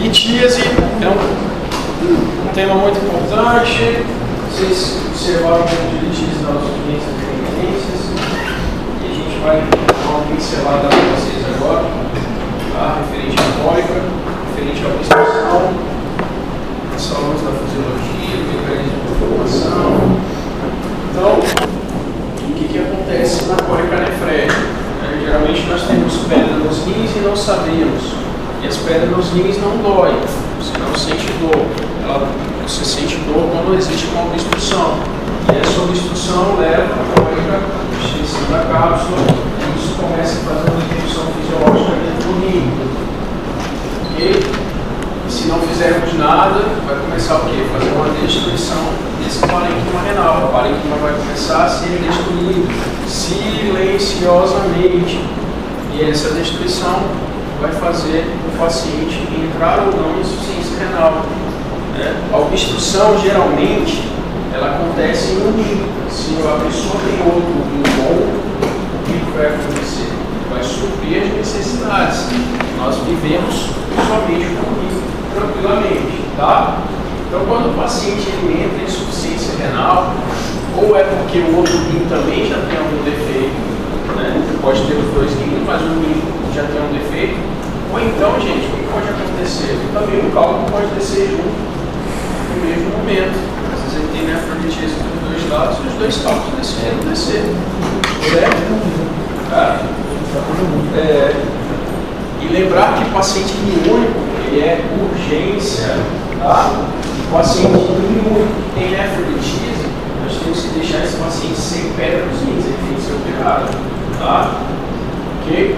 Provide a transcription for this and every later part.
litíase é um tema muito importante. Vocês observaram o tempo de litíase nas audiências e dependências. E a gente vai dar uma pincelada para vocês agora, tá? Referente à cólica, referente à obstrução, as aulas da fisiologia, mecanismo de formação. Então, o que acontece na cólica nefrética? Geralmente nós temos pedra nos rins e não sabemos. E as pedras nos rins não doem, você não sente dor. Você sente dor quando existe uma obstrução. E essa obstrução leva a cólica, a extensão da cápsula, e isso começa a fazer uma interrupção fisiológica dentro do rim. Ok? E se não fizermos nada, vai começar o quê? Fazer uma destruição desse parênquima renal. O parênquima vai começar a ser destruído silenciosamente. E essa destruição vai fazer o paciente entrar ou não em insuficiência renal. A obstrução, geralmente, ela acontece em um rim. Se a pessoa tem outro rim bom, o que vai acontecer? Vai suprir as necessidades. Nós vivemos somente com o rim tranquilamente, tá? Então, quando o paciente ele entra em insuficiência renal, ou é porque o outro rim também já tem algum defeito, né? Pode ter os dois rins, mas o rim já tem um defeito, ou então, gente, o que pode acontecer? Também o cálculo pode descer junto no mesmo momento. Às vezes ele tem nefrolitíase dos dois lados e os dois cálculos decidiram descer, certo? E lembrar que o paciente único ele é urgência, tá? O paciente único que tem nefrolitíase, nós temos que deixar esse paciente sem pedra nos rins, ele tem que ser operado, tá? Ok?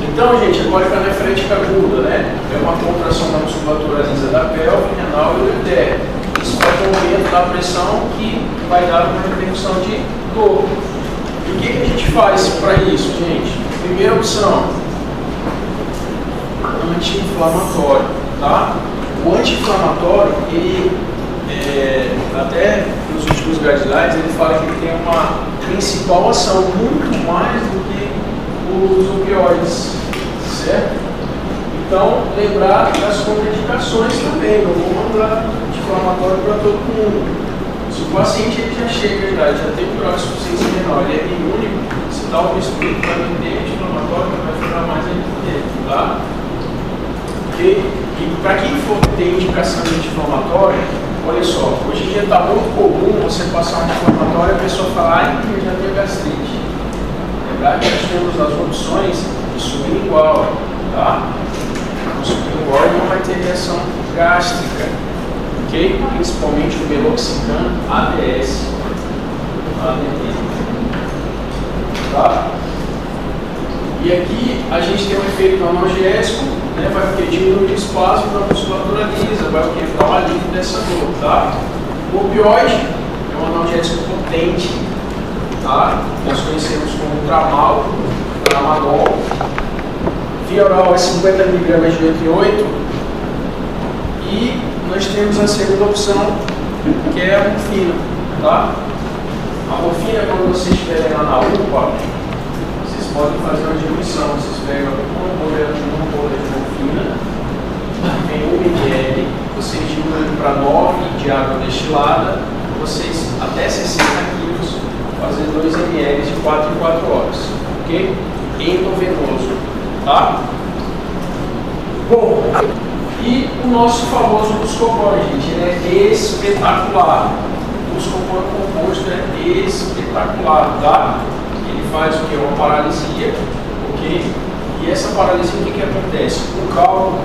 Então, gente, a cólica nefrética aguda, né? É uma contração da musculatura lisa da pelve, renal e ureter. Isso vai ter um aumento da pressão que vai dar uma repercussão de dor. E o que a gente faz para isso, gente? Primeira opção, anti-inflamatório, tá? O anti-inflamatório, ele, até nos últimos guidelines, ele fala que ele tem uma principal ação muito mais do que os opioides, certo? Então, lembrar das contraindicações também, não vou mandar anti-inflamatório para todo mundo. Se o paciente ele já chega à idade, já tem um grau de insuficiência renal, ele é imunônico, se dá o estudo para não ter anti-inflamatório, vai ficar mais ainda dele, tá? E para quem for ter indicação de anti-inflamatório, olha só, hoje em dia está muito comum você passar um anti-inflamatório e a pessoa falar, eu já tenho gastrite. Lembrar que nós temos as opções de sublingual, tá? O sublingual não vai ter reação gástrica, ok? Principalmente o meloxicam ADS, tá? E aqui a gente tem um efeito analgésico, né? Vai diminuir o espasmo da musculatura lisa, vai dar um alívio dessa dor, tá? O opioide é um analgésico potente, tá? Nós conhecemos como Tramal, Tramadol. Via oral é 50 mg de 8 em 8. E nós temos a segunda opção, que é a morfina, tá? A morfina, quando vocês estiverem lá na UPA, vocês podem fazer uma diluição. Vocês pegam uma bolha de morfina, vem 1 ml, vocês diluem para 9 de água destilada, vocês até 60 quilos, fazer 2 ml de 4 em 4 horas, ok? Endovenoso, tá? Bom, e o nosso famoso Buscopan, gente, ele é espetacular. O Buscopan composto é espetacular, tá? Ele faz o que? Uma paralisia, ok? E essa paralisia, o que acontece? O cálculo,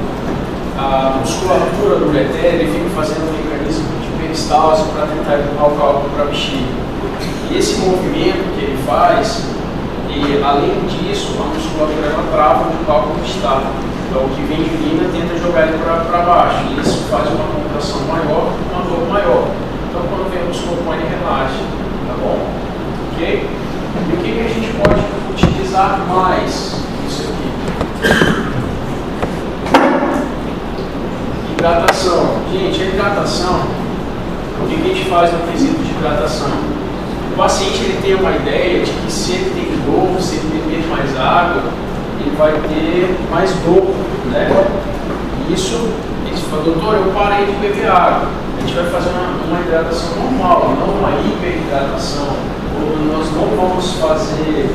a musculatura do ureter, ele fica fazendo um mecanismo de peristalse para tentar empurrar o cálculo para a bexiga. E esse movimento que ele faz, e além disso, a musculatura ela trava onde o cálculo está. Então, o que vem de urina tenta jogar ele para baixo. E isso faz uma contração maior, uma dor maior. Então, quando vem o Buscopan, ele relaxa, tá bom? Ok? E o que a gente pode utilizar mais nisso aqui? Hidratação. Gente, a hidratação, o que a gente faz no quesito de hidratação? O paciente ele tem uma ideia de que se ele tem dor, se ele beber mais água, ele vai ter mais dor, né? Isso Você fala, doutor, eu parei de beber água. A gente vai fazer uma hidratação normal, não uma hiperidratação. Ou nós não vamos fazer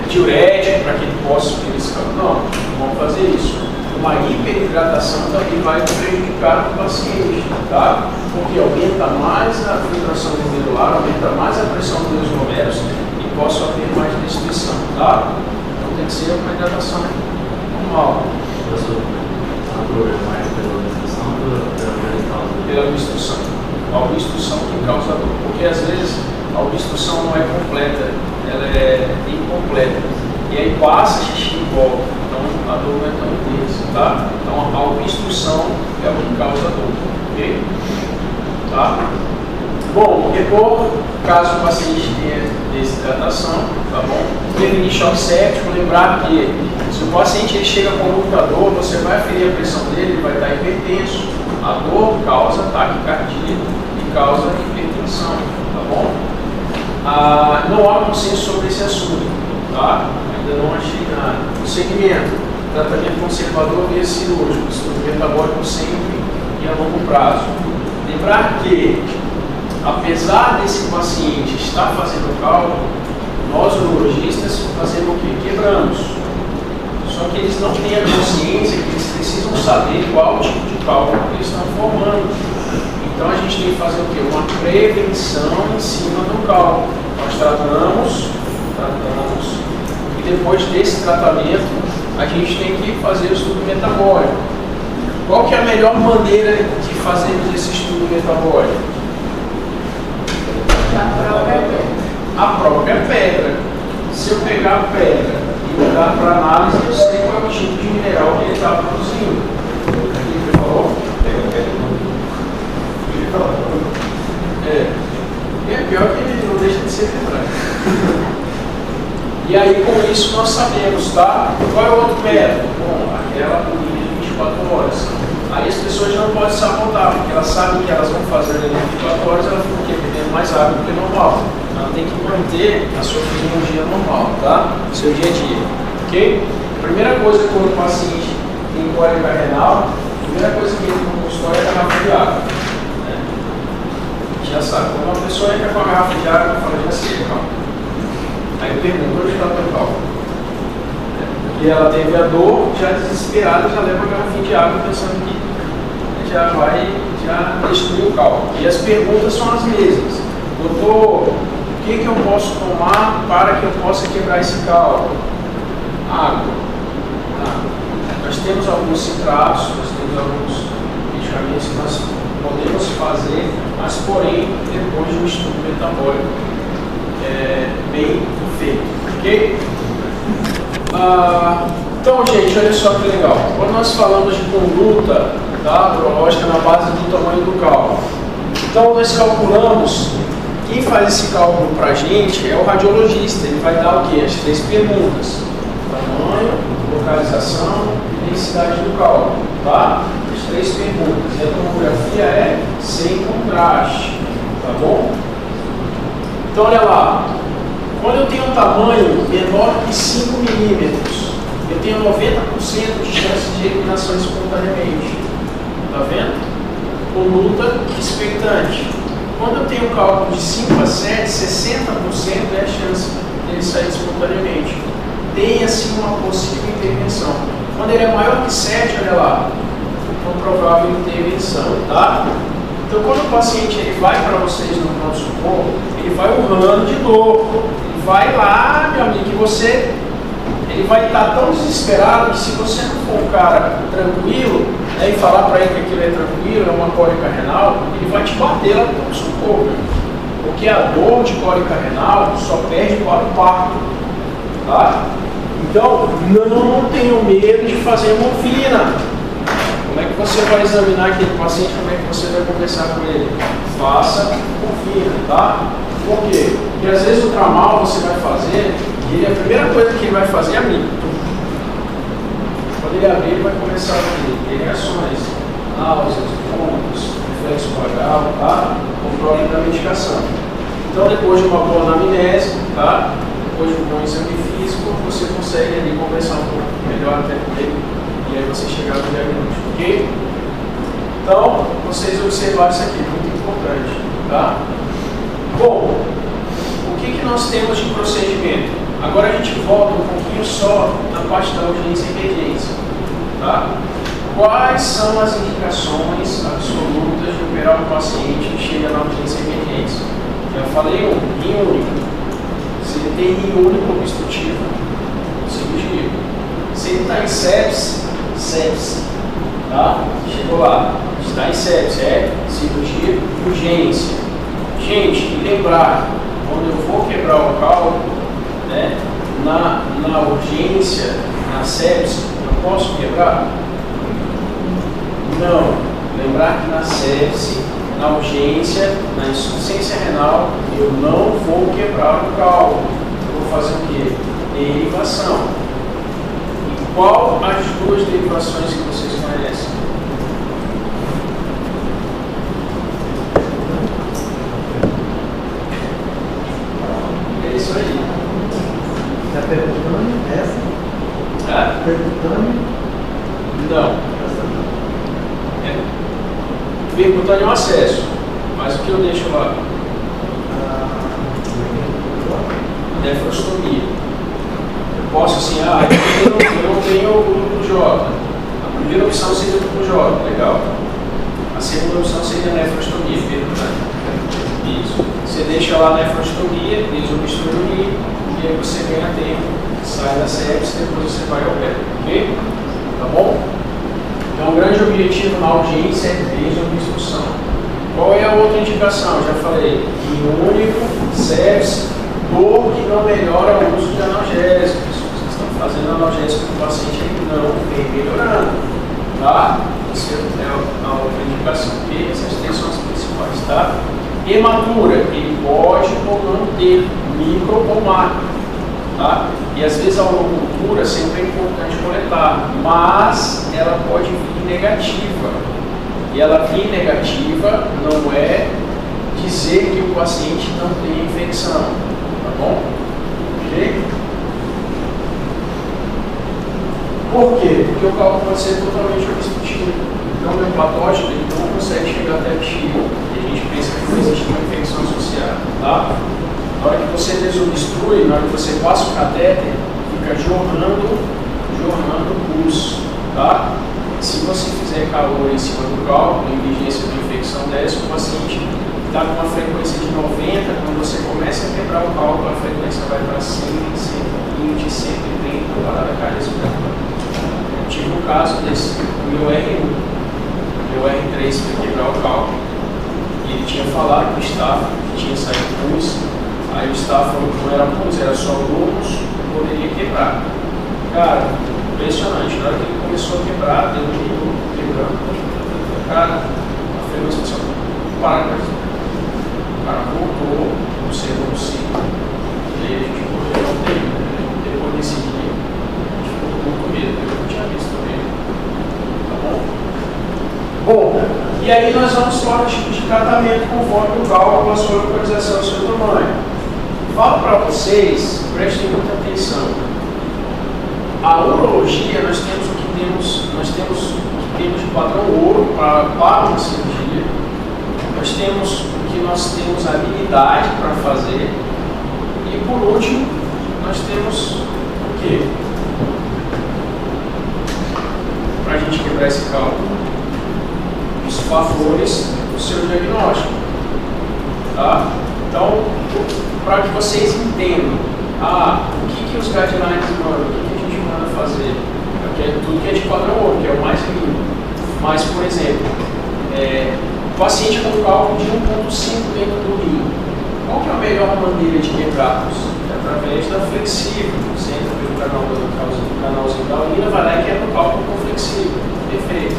diurético para que ele possa subir esse calor. Não vamos fazer isso. Uma hiperidratação também vai prejudicar o paciente, tá? Porque aumenta mais a filtração glomerular, aumenta mais a pressão dos glomérulos e possa haver mais destruição, tá? Então tem que ser uma hidratação normal. A dor é mais pela obstrução ou pela causa? Pela obstrução. A obstrução que causa dor. Porque às vezes a obstrução não é completa, ela é incompleta. E aí passa xixi e volta. Então a dor não é tão intensa, tá? Então a obstrução é o que causa dor, ok? Tá? Bom, repor, caso o paciente tenha desidratação, tá bom? Prevenir choque séptico, lembrar que se o paciente ele chega com muita dor, você vai aferir a pressão dele, ele vai estar hipertenso. A dor causa taquicardia e causa hipertensão, tá bom? Não há consenso sobre esse assunto, tá? Ainda não achei nada. O segmento, tratamento conservador via cirúrgico, estudo metabólico sempre e a longo prazo. Lembrar que, apesar desse paciente estar fazendo cálculo, nós urologistas fazemos o quê? Quebramos. Só que eles não têm a consciência que eles precisam saber qual tipo de cálculo que eles estão formando. Então a gente tem que fazer o quê? Uma prevenção em cima do cálculo. Nós tratamos, e depois desse tratamento a gente tem que fazer o estudo metabólico. Qual que é a melhor maneira de fazer esse estudo metabólico? A própria pedra. Se eu pegar a pedra e dar para análise, eu sei qual é o tipo de mineral que ele está produzindo. Ele falou? É pior que ele não deixa de ser lembrado. E aí com isso nós sabemos, tá? Qual é o outro método? Bom, aquela por linha de 24 horas. Aí as pessoas não podem sabotar, porque elas sabem que elas vão fazer ali 24 horas, elas vão bebendo mais água do que normal. Ela tem que manter a sua fisiologia normal, tá? Seu dia a dia, ok? Primeira coisa quando o paciente tem cólica renal, a primeira coisa que entra no consultório é a garrafa de água. Né? Já sabe, quando uma pessoa entra com a garrafa de água, fala, já sei, calma. Aí eu pergunto, onde está tão calma? Porque ela teve a dor, já desesperada, já leva a garrafinha de água pensando que já vai destruir o cálculo. E as perguntas são as mesmas. Doutor, o que eu posso tomar para que eu possa quebrar esse cálculo? Água. Nós temos alguns citratos, nós temos alguns medicamentos que nós podemos fazer, mas porém depois de um estudo metabólico bem feito, ok? Então, gente, olha só que legal. Quando nós falamos de conduta urológica na base do tamanho do cálculo, então nós calculamos. Quem faz esse cálculo para a gente é o radiologista. Ele vai dar o quê? As 3 perguntas: tamanho, localização e densidade do cálculo, tá? As 3 perguntas. E a tomografia é sem contraste, tá bom? Então, olha lá. Quando eu tenho um tamanho menor que 5 milímetros, eu tenho 90% de chance de eliminação espontaneamente. Tá vendo? Conduta expectante. Quando eu tenho um cálculo de 5 a 7, 60% é a chance dele sair espontaneamente. Tem assim uma possível intervenção. Quando ele é maior que 7, olha lá, é provável intervenção, tá? Então quando o paciente ele vai para vocês no pronto-socorro, ele vai urrando de dor. Ele vai lá, meu amigo, que ele vai estar tão desesperado que se você não for um cara tranquilo, e falar para ele que aquilo é tranquilo, é uma cólica renal, ele vai te bater lá no socorro. Porque a dor de cólica renal só perde para o parto. Tá? Então, não tenham medo de fazer morfina. Como é que você vai examinar aquele paciente? Como é que você vai conversar com ele? Faça morfina, tá? Por quê? Porque às vezes o tramal você vai fazer, e a primeira coisa que ele vai fazer é abrir. Quando ele abrir, ele vai começar a ter reações, náuseas, vômitos, reflexo vagal, tá? Controle da medicação. Então, depois de uma boa anamnese, tá? Depois de um bom exame físico, você consegue ali conversar um pouco melhor até com ele, e aí você chegar no diagnóstico, ok? Então, vocês observaram isso aqui, muito importante. Tá? Bom, o que nós temos de procedimento? Agora a gente volta um pouquinho só na parte da urgência e emergência. Tá? Quais são as indicações absolutas de operar um paciente que chega na urgência e emergência? Já falei rim único. Se ele tem rim único obstrutivo, cirurgia. Se ele está em sepse, tá? Chegou lá, está em sepse, cirurgia, urgência. Gente, lembrar, quando eu vou quebrar o cálculo, né, na urgência, na sepse, eu posso quebrar? Não. Lembrar que na sepse, na urgência, na insuficiência renal, eu não vou quebrar o cálculo. Eu vou fazer o quê? Derivação. E qual as duas derivações que vocês conhecem? É isso aí. Está perguntando essa? Perguntando? Não. Percutâneo é um acesso, mas o que eu deixo lá? Nefrostomia. Eu posso assim, eu não tenho o duplo J. A primeira opção seria o duplo J, legal. A segunda opção seria a nefrostomia, percutâneo. Isso. Você deixa lá a nefrostomia, desobstruir, e aí você ganha tempo, sai da sepse, depois você vai ao pé, ok? Tá bom? Então, o grande objetivo na urgência é desobstrução. Qual é a outra indicação? Já falei, rim único, sepse, dor que não melhora o uso de analgésicos. Vocês estão fazendo analgésico para o paciente que não vem melhorando. Tá? Isso é a outra indicação. Okay? Essas três são as principais. Tá? Hematura, ele pode ou não ter, micro ou macro. Tá? E às vezes a urocultura sempre é importante coletar, mas ela pode vir negativa. E ela vir negativa não é dizer que o paciente não tem infecção. Tá bom? Ok? Por quê? Porque o cálculo pode ser totalmente obstrutivo. Então o meu patógeno ele não consegue chegar até a bexiga. E a gente pensa que não existe uma infecção associada. Tá? Na hora que você desobstrui, na hora que você passa o catéter, fica jorrando o pulso, tá? Se você fizer calor em cima do cálculo, a emergência de infecção dessa, o paciente está com uma frequência de 90, quando você começa a quebrar o cálculo, a frequência vai para 100, 120, 130, parada cardiorrespiratória. Eu tive um caso desse, o meu R1, meu R3 para quebrar o cálculo, e ele tinha falado que o staff tinha saído pulso. Aí o staff falou que não era pulso, era só lúmus, poderia quebrar. Cara, impressionante. Na hora que ele começou a quebrar, deu um minuto quebrando. Cara, a frequência só para. O cara voltou, observou o ciclo. E aí a gente não tem. Depois desse dia, a gente ficou com muito medo, eu não tinha visto também. Tá bom? Bom, e aí nós vamos para o tipo de tratamento conforme o cálculo, a sua localização e o seu tamanho. Falo para vocês, prestem muita atenção. A urologia, nós temos o que temos de padrão ouro para uma cirurgia. Nós temos o que nós temos habilidade para fazer. E por último, nós temos o quê? Para a gente quebrar esse cálculo, os favores do seu diagnóstico. Tá? Então, para que vocês entendam, o que os guidelines mandam, o que a gente manda fazer, tudo que é de padrão ouro, que é o mais limpo. Mas, por exemplo, o paciente com cálculo de 1,5 dentro do rim, qual que é a melhor maneira de quebrá-los? É através da flexível. Você entra pelo canalzinho da urina, vai lá e quebra o cálculo com flexível. Perfeito.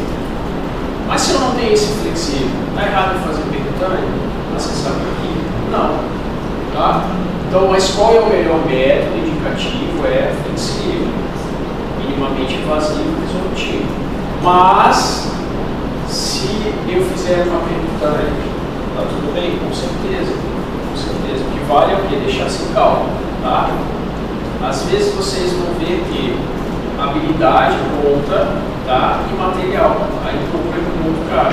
Mas se eu não tenho esse flexível, está errado em fazer percutâneo? Você sabe aqui? Não. Tá? Então, mas qual é o melhor método indicativo? É flexível, minimamente invasivo e resolutivo. Mas, se eu fizer uma percutânea, tá tudo bem? Com certeza. Com certeza. O que vale é o que? Deixar sem cálculo. Tá? Às vezes vocês vão ver que habilidade conta, tá? E material. Aí procura muito cara.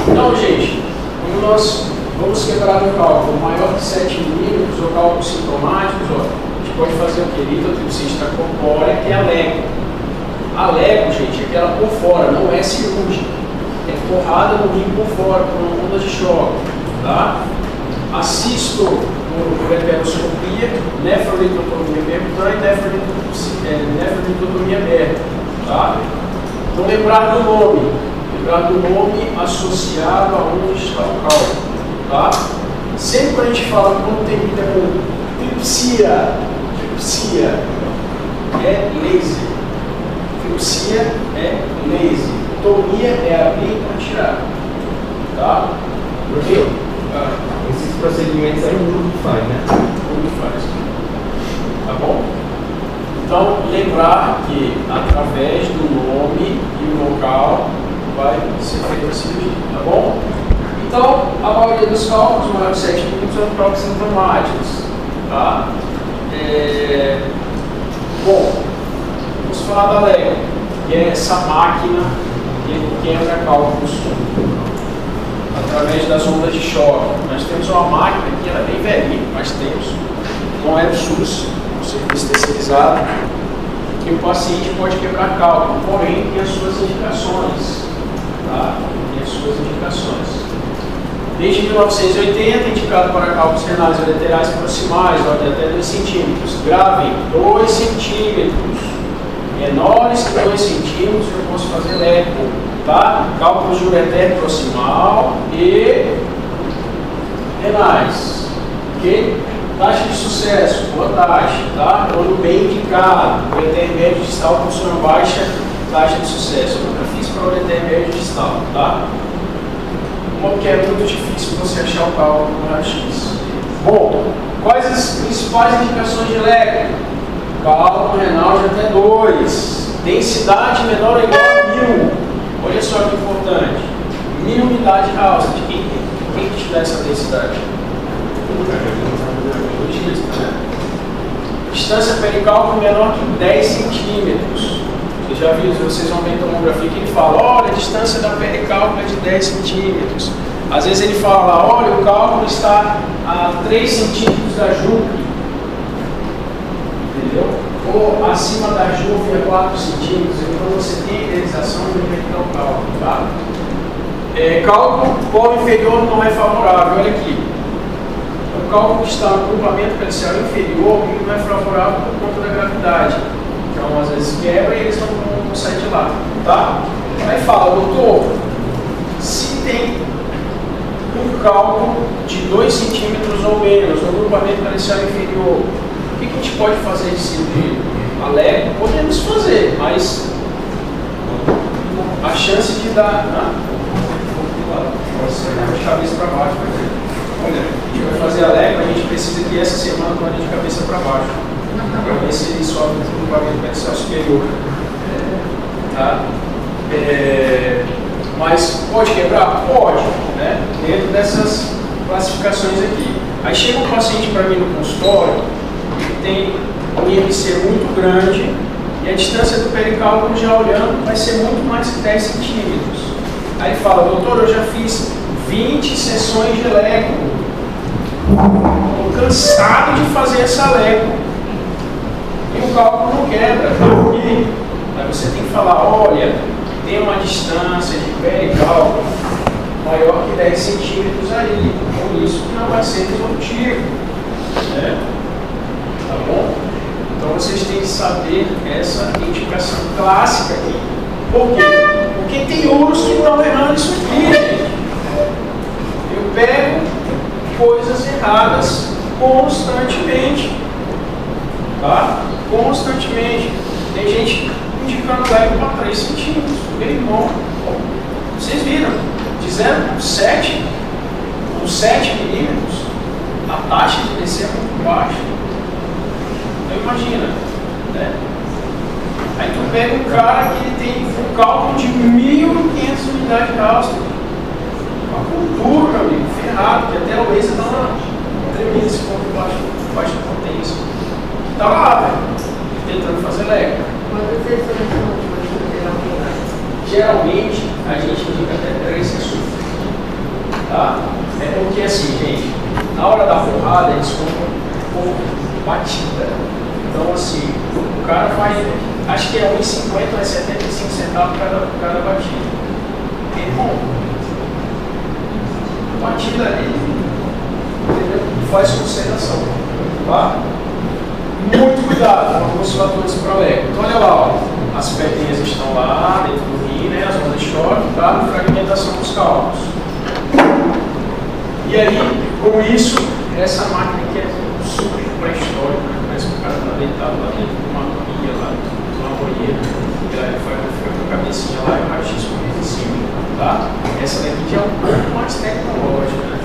Então, gente, quando nós vamos quebrar um cálculo maior que 7 milímetros ou cálculos sintomáticos, ó, a gente pode fazer o que? Litotripsia extracorpórea, que é a LEGO. A LEGO, gente, é aquela por fora, não é cirúrgica. É porrada no rim por fora, com uma onda de choque. Tá? Assisto por heteroscopia, nefrolitotomia percutânea e nefrolitotomia aberta. Tá? Então, lembrar do nome associado a onde está o cálculo. Tá? Sempre que a gente fala quando termina com tripsia é laser. Tripsia é laser. Tomia é abrir para tirar. Tá? Professor, esses procedimentos aí o mundo faz, né? O mundo faz. Tá bom? Então, lembrar que através do nome e o local vai ser feita a cirurgia. Tá bom? Então, a maioria dos cálculos, maior de 7 minutos, são cálculos sintomáticos. Tá? Bom, vamos falar da LEGO, que é essa máquina que quebra cálculos através das ondas de choque. Nós temos uma máquina que ela é bem velhinha, mas temos, não é do SUS, um serviço terceirizado, que o paciente pode quebrar cálculo, porém tem as suas indicações. Tá? Tem as suas indicações. Desde 1980, indicado para cálculos renais e laterais proximais, de até 2 centímetros. Gravem, 2 centímetros. Menores que 2 centímetros, eu posso fazer LEGO. Tá? Cálculos de ureter proximal e renais. Ok? Taxa de sucesso, boa taxa. Tá? Quando bem indicado, ureter médio distal funciona baixa taxa de sucesso. Eu nunca fiz para ureter médio distal. Tá? Porque é muito difícil você achar o cálculo no raio-x. Bom, quais as principais indicações de LEGO? Cálculo renal de até 2. Densidade menor ou igual a 1000. Olha só que importante. 1000 unidades Rausted. Quem te dá essa densidade? Distância pericálculo menor que 10 centímetros. Você já viu, vocês vão ver em tomografia que ele fala, olha, a distância da pericálculo é de 10 centímetros. Às vezes ele fala, olha, o cálculo está a 3 centímetros da juve. Entendeu? Ou acima da juve a 4 centímetros. Então você tem a idealização do inventar o cálculo. Tá? Cálculo polo inferior não é favorável. Olha aqui. O cálculo que está no grupamento pericial inferior não é favorável por conta da gravidade. Então, às vezes quebra e eles não saem de lá, tá? Aí fala, doutor, se tem um cálculo de 2 centímetros ou menos no grupamento pericial inferior, o que a gente pode fazer de cirurgia? A LEGO podemos fazer, mas a chance de dar... Pode ser de cabeça para baixo. Olha, a gente vai fazer a LEGO, a gente precisa que essa semana pode de cabeça para baixo. Para ver se ele sobe no grupamento pericial superior. Tá? Mas pode quebrar? Pode, né? Dentro dessas classificações aqui. Aí chega um paciente para mim no consultório que tem um IMC muito grande e a distância do pericálculo, já olhando, vai ser muito mais que 10 centímetros. Aí ele fala, doutor, eu já fiz 20 sessões de LEGO. Estou cansado de fazer essa LEGO. E o cálculo não quebra, tá? Aí você tem que falar, olha, tem uma distância de pericálculo maior que 10 centímetros ali, por isso que não vai ser resolutivo, né? Tá bom? Então vocês têm que saber essa indicação clássica aqui. Por quê? Porque tem ursos que estão errando isso aqui, gente. Eu pego coisas erradas constantemente, tá? Constantemente. Tem gente indicando LEGO para 3 centímetros. Meu irmão, vocês viram? De 0,7 ou 7 milímetros, a taxa de descer é muito baixa. Então imagina, né? Aí tu pega um cara que ele tem um cálculo de 1.500 unidades de Rausted. Uma cultura, meu amigo, ferrado, que até o laser dá uma tremenda esse ponto de baixa potência. Tá lá, velho, tentando fazer LEGO. Quantas sessões são últimas? Geralmente, a gente indica até 3 sessões. Tá? É porque assim, gente, na hora da porrada eles compram por batida. Então assim, o cara vai, acho que é 1,50 ou é 75 centavos cada batida. Irmão, batida ali, entendeu? Faz consideração. Tá? Muito cuidado com alguns fatores para o eco. Então olha lá, ó, as pedrinhas estão lá dentro do rim, né, as ondas de choque, tá? Fragmentação dos cálculos. E aí, com isso, essa máquina que é super pré-histórica, né? Parece que o cara está deitado lá dentro de uma pia, lá de uma banheira, e aí ele fica com a cabecinha lá e o raio-x correndo em cima, tá? Essa daqui já é um pouco mais tecnológica, né?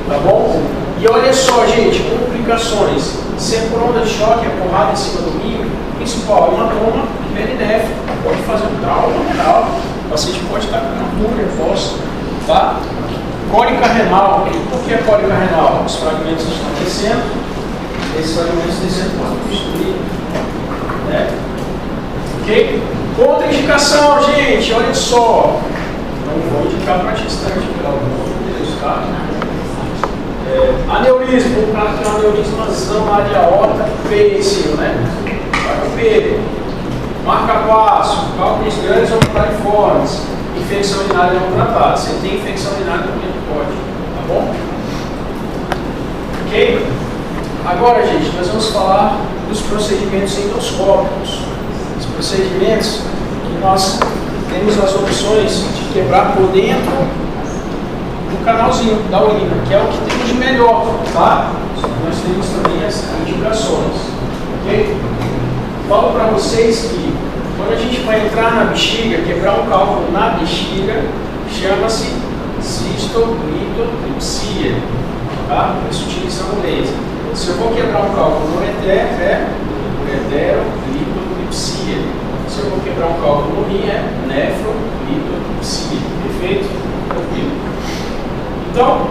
Tá bom? E olha só, gente, complicações. Se é por onda de choque, é porrada em cima do rim, principal, hematoma perinéfrico, pode fazer um trauma renal, o paciente pode estar com uma dor nervosa, tá? Cólica renal. Por que cólica renal? Os fragmentos estão descendo, esses fragmentos descendo podem destruir, né? Ok? Contraindicação, gente, olha só. Não vou indicar para gestante, pelo amor de Deus, tá? Aneurisma, o cara tem um aneurismazão na área aorta, feio, né? Vai no peito. Marca-passo, cálculos grandes ou planiformes. Infecção urinária não tratada. Se tem infecção urinária, também pode. Tá bom? Ok? Agora, gente, nós vamos falar dos procedimentos endoscópicos. Os procedimentos que nós temos as opções de quebrar por dentro do canalzinho da urina, que é o que temos de melhor, tá? Nós temos também as indicações. Ok? Falo para vocês que quando a gente vai entrar na bexiga, quebrar um cálculo na bexiga, chama-se cistolitotripsia, tá? Isso utilizando laser. Se eu vou quebrar um cálculo no ureter, é ureterolitotripsia. Se eu vou quebrar um cálculo no rim, é nefrolitotripsia. Perfeito? Tranquilo. Então,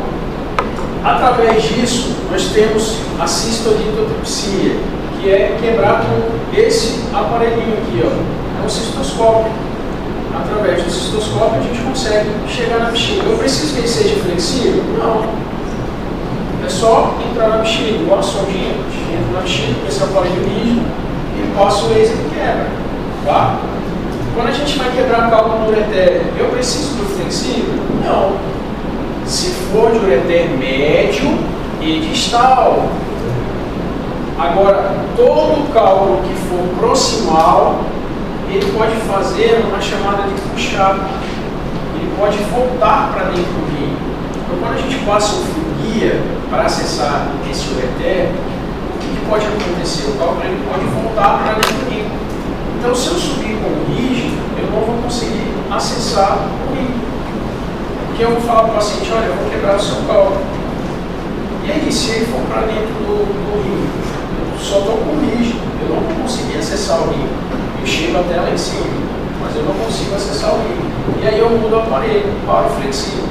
através disso, nós temos a cistolitotripsia, que é quebrar com esse aparelhinho aqui, ó. É um cistoscópio. Através do cistoscópio a gente consegue chegar na bexiga. Eu preciso que ele seja flexível? Não. É só entrar na bexiga, igual a sondinha. Entra na bexiga com esse aparelho rígido e passa o laser e quebra. Tá? Quando a gente vai quebrar cálculo no ureter, eu preciso do flexível? Não. Se for de ureter médio e distal. Agora, todo cálculo que for proximal, ele pode fazer uma chamada de push-up. Ele pode voltar para dentro do rim. Então, quando a gente passa um fio guia para acessar esse ureter, o que pode acontecer? O cálculo ele pode voltar para dentro do rim. Então, se eu subir com o rígido, eu não vou conseguir acessar o rim. Porque eu vou falar para o paciente, olha, eu vou quebrar o seu cálculo. E aí, se ele for para dentro do rim, eu só estou com o rígido, eu não vou conseguir acessar o rim. Eu chego até lá em cima, mas eu não consigo acessar o rim. E aí eu mudo o aparelho para o flexível.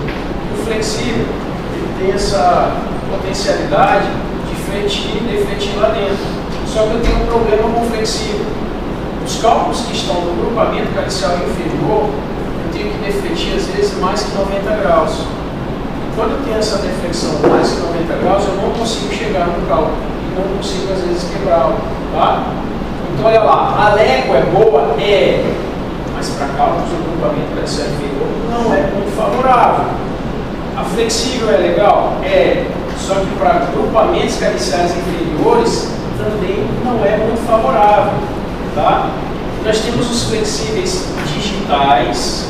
O flexível ele tem essa potencialidade de fletir e defletir lá dentro. Só que eu tenho um problema com o flexível. Os cálculos que estão no grupamento calicial inferior, eu tenho que defletir às vezes mais que 90 graus. E quando eu tenho essa deflexão mais que 90 graus, eu não consigo chegar no cálculo. E não consigo às vezes quebrá-lo. Tá? Então olha lá, a Leco é boa? É. Mas para cálculos do grupamento calicial inferior não é muito favorável. A flexível é legal? É. Só que para grupamentos caliciares inferiores também não é muito favorável. Tá? Nós temos os flexíveis digitais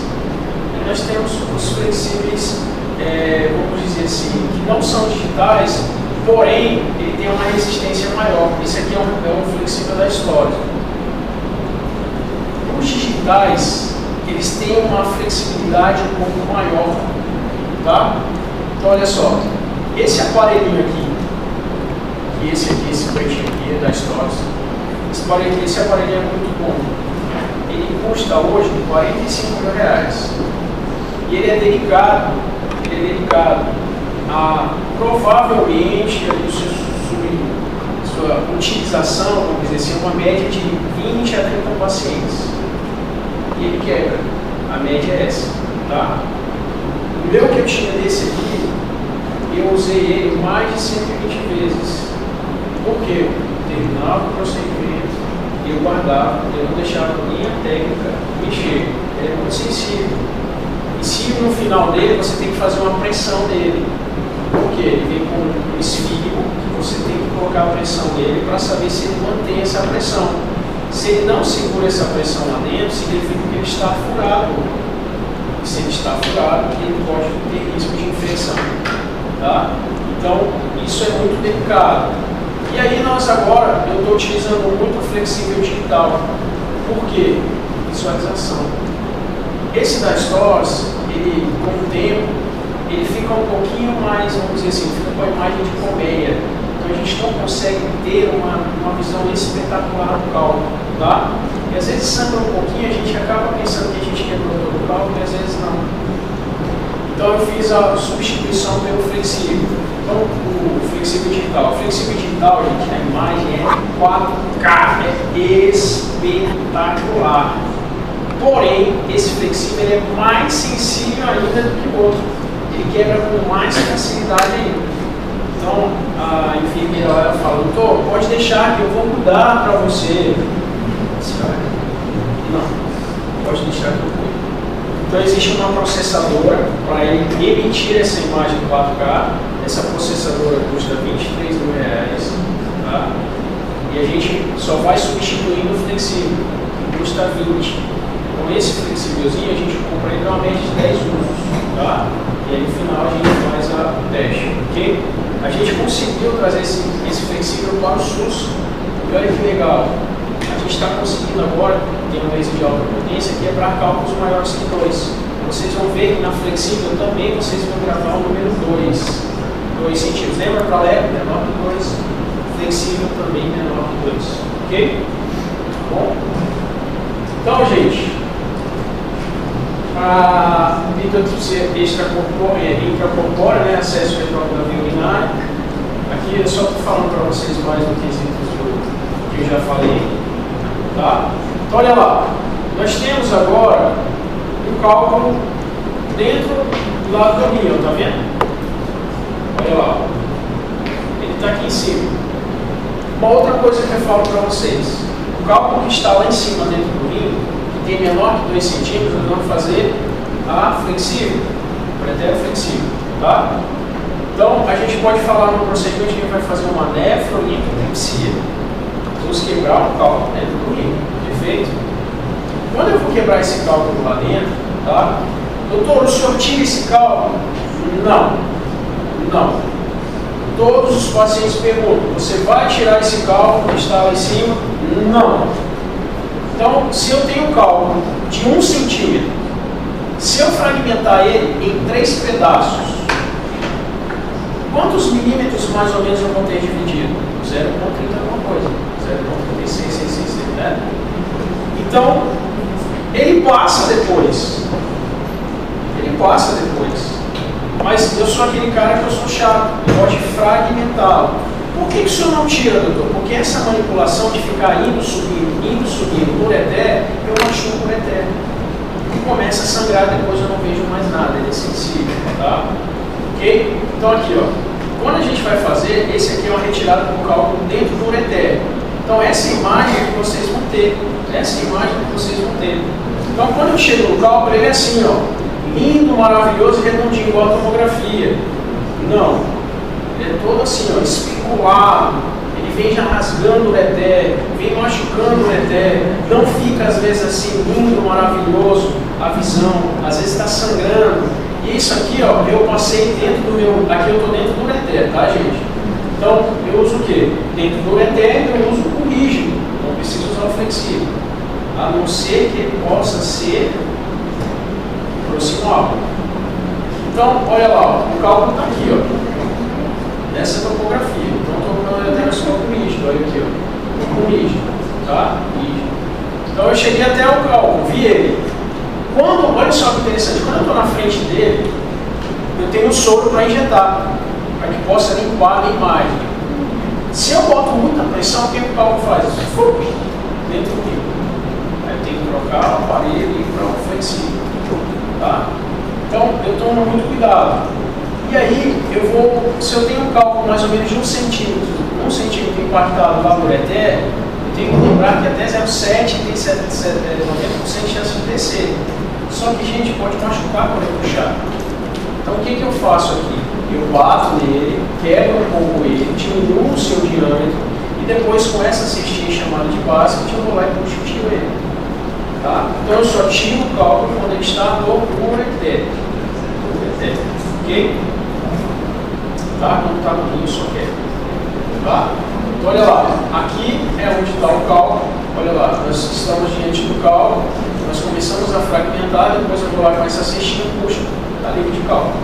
e nós temos os flexíveis, vamos dizer assim, que não são digitais, porém ele tem uma resistência maior. Esse aqui é um flexível da história. Os digitais, eles têm uma flexibilidade um pouco maior. Tá? Então olha só, esse aparelhinho aqui, e esse pretinho aqui é da história. Esse aparelho é muito bom. Ele custa hoje R$45 mil. E ele é delicado. Provavelmente sua utilização, vamos dizer assim, é uma média de 20 a 30 pacientes. e ele quebra. A média é essa, tá? O meu que eu tinha desse aqui, eu usei ele mais de 120 vezes. Por quê? Eu terminava o procedimento, eu guardava, eu não deixava nem a técnica mexer. Ele é muito sensível. E se no final dele você tem que fazer uma pressão nele, porque ele vem com um esfígmo, que você tem que colocar a pressão nele para saber se ele mantém essa pressão. Se ele não segura essa pressão lá dentro, significa que ele está furado. E se ele está furado, ele pode ter risco de infecção. Tá? Então, isso é muito delicado. E aí nós agora, eu estou utilizando muito o flexível digital. Por quê? Visualização. Esse da Stores, ele, com o tempo, ele fica um pouquinho mais, vamos dizer assim, fica com a imagem de colmeia. Então a gente não consegue ter uma visão espetacular do cálculo, tá? E às vezes sangra um pouquinho, a gente acaba pensando que a gente quebrou todo o cálculo, e às vezes não. Então eu fiz a substituição pelo flexível. Então o flexível digital. O flexível digital, gente, a imagem é 4K, é espetacular. Porém, esse flexível ele é mais sensível ainda do que o outro. Ele quebra com mais facilidade ainda. Então, a enfermeira ela fala, doutor, pode deixar que eu vou mudar para você. Não, pode deixar que eu vou. Então, existe uma processadora para ele emitir essa imagem 4K. Essa processadora custa R$23.000, tá? E a gente só vai substituindo o flexível, que custa 20. Então, esse flexívelzinho a gente compra ele uma média de 10 usos, tá? E aí no final a gente faz o teste, ok? A gente conseguiu trazer esse flexível para o SUS. E olha que legal, a gente está conseguindo agora, tem um laser de alta potência, quebrar cálculos maiores que 2. Vocês vão ver que na flexível também vocês vão gravar o número 2 centímetros. Lembra para leve, menor que 2, flexível também menor que 2, ok? Tá bom? Então, gente, a mitotripsia intracorpórea, né, acesso retrógrado da via urinária. Aqui eu só estou falando para vocês mais do que eu já falei. Tá? Então, olha lá. Nós temos agora um cálculo dentro do lado do río, tá vendo? Olha lá. Ele está aqui em cima. Uma outra coisa que eu falo para vocês. O cálculo que está lá em cima dentro do rio, que tem menor que 2 centímetros, nós vamos fazer a flexível, pretero flexível, tá? Então, a gente pode falar no procedimento que a gente vai fazer uma nefrolipidipsia. Vamos quebrar um cálculo dentro do rio, perfeito? Quando eu vou quebrar esse cálculo lá dentro, tá? Doutor, o senhor tira esse cálculo? Não. Não. Todos os pacientes perguntam, você vai tirar esse cálculo que está lá em cima? Não. Então, se eu tenho um cálculo de 1 centímetro, se eu fragmentar ele em 3 pedaços, quantos milímetros mais ou menos eu vou ter dividido? 0,30 alguma coisa. 0,36, né? Então, ele passa depois. Ele passa depois. Mas eu sou aquele cara que eu sou chato, eu gosto de fragmentá-lo. Por que o senhor não tira, doutor? Porque essa manipulação de ficar indo, subindo no ureter, eu machuco o ureter. E começa a sangrar, depois eu não vejo mais nada, ele é sensível, tá? Ok? Então aqui, ó, quando a gente vai fazer, esse aqui é uma retirada do cálculo dentro do ureter. Então essa imagem que vocês vão ter, Então quando eu chego no cálculo, ele é assim, ó, lindo, maravilhoso e redondinho, igual a tomografia. Não. Ele é todo assim, ó, especulado. Ele vem já rasgando o ureter, vem machucando o ureter. Não fica, às vezes, assim, lindo, maravilhoso, a visão. Às vezes está sangrando. E isso aqui, ó, eu passei dentro do meu... Aqui eu estou dentro do ureter, tá, gente? Então, eu uso o quê? Dentro do ureter, eu uso o rígido. Não preciso usar o flexível. A não ser que ele possa ser proximal. Então, olha lá, ó, o cálculo está aqui, ó, nessa topografia. Então, estou com o ureteroscópio rígido, olha aqui, ó, com rígido, tá? Rígido. Então, eu cheguei até o cálculo, vi ele. Olha só que interessante, quando eu estou na frente dele, eu tenho um soro para injetar, para que possa limpar a imagem. Se eu boto muita pressão, o que o cálculo faz? Dentro do rio. Aí eu tenho que trocar o aparelho e flexível. Tá? Então, eu tomo muito cuidado. E aí, se eu tenho um cálculo mais ou menos de 1 centímetro impactado no valor etéreo, eu tenho que lembrar que até 0,7 tem 90% de chance de descer. Só que, gente, pode machucar quando eu puxar. Então, o que eu faço aqui? Eu bato nele, quebro um pouco ele, diminuo o seu diâmetro e depois, com essa cestinha chamada de basket, eu vou lá e puxo e tiro ele. Tá? Então, eu só tiro o cálculo quando ele está no etéreo. Ok? Tá? Quando está no rio, só quebra. Tá? Então, olha lá. Aqui é onde está o cálculo. Olha lá, nós estamos diante do cálculo. Nós começamos a fragmentar, depois eu vou lá com essa cestinha e puxo, está livre de cálculo.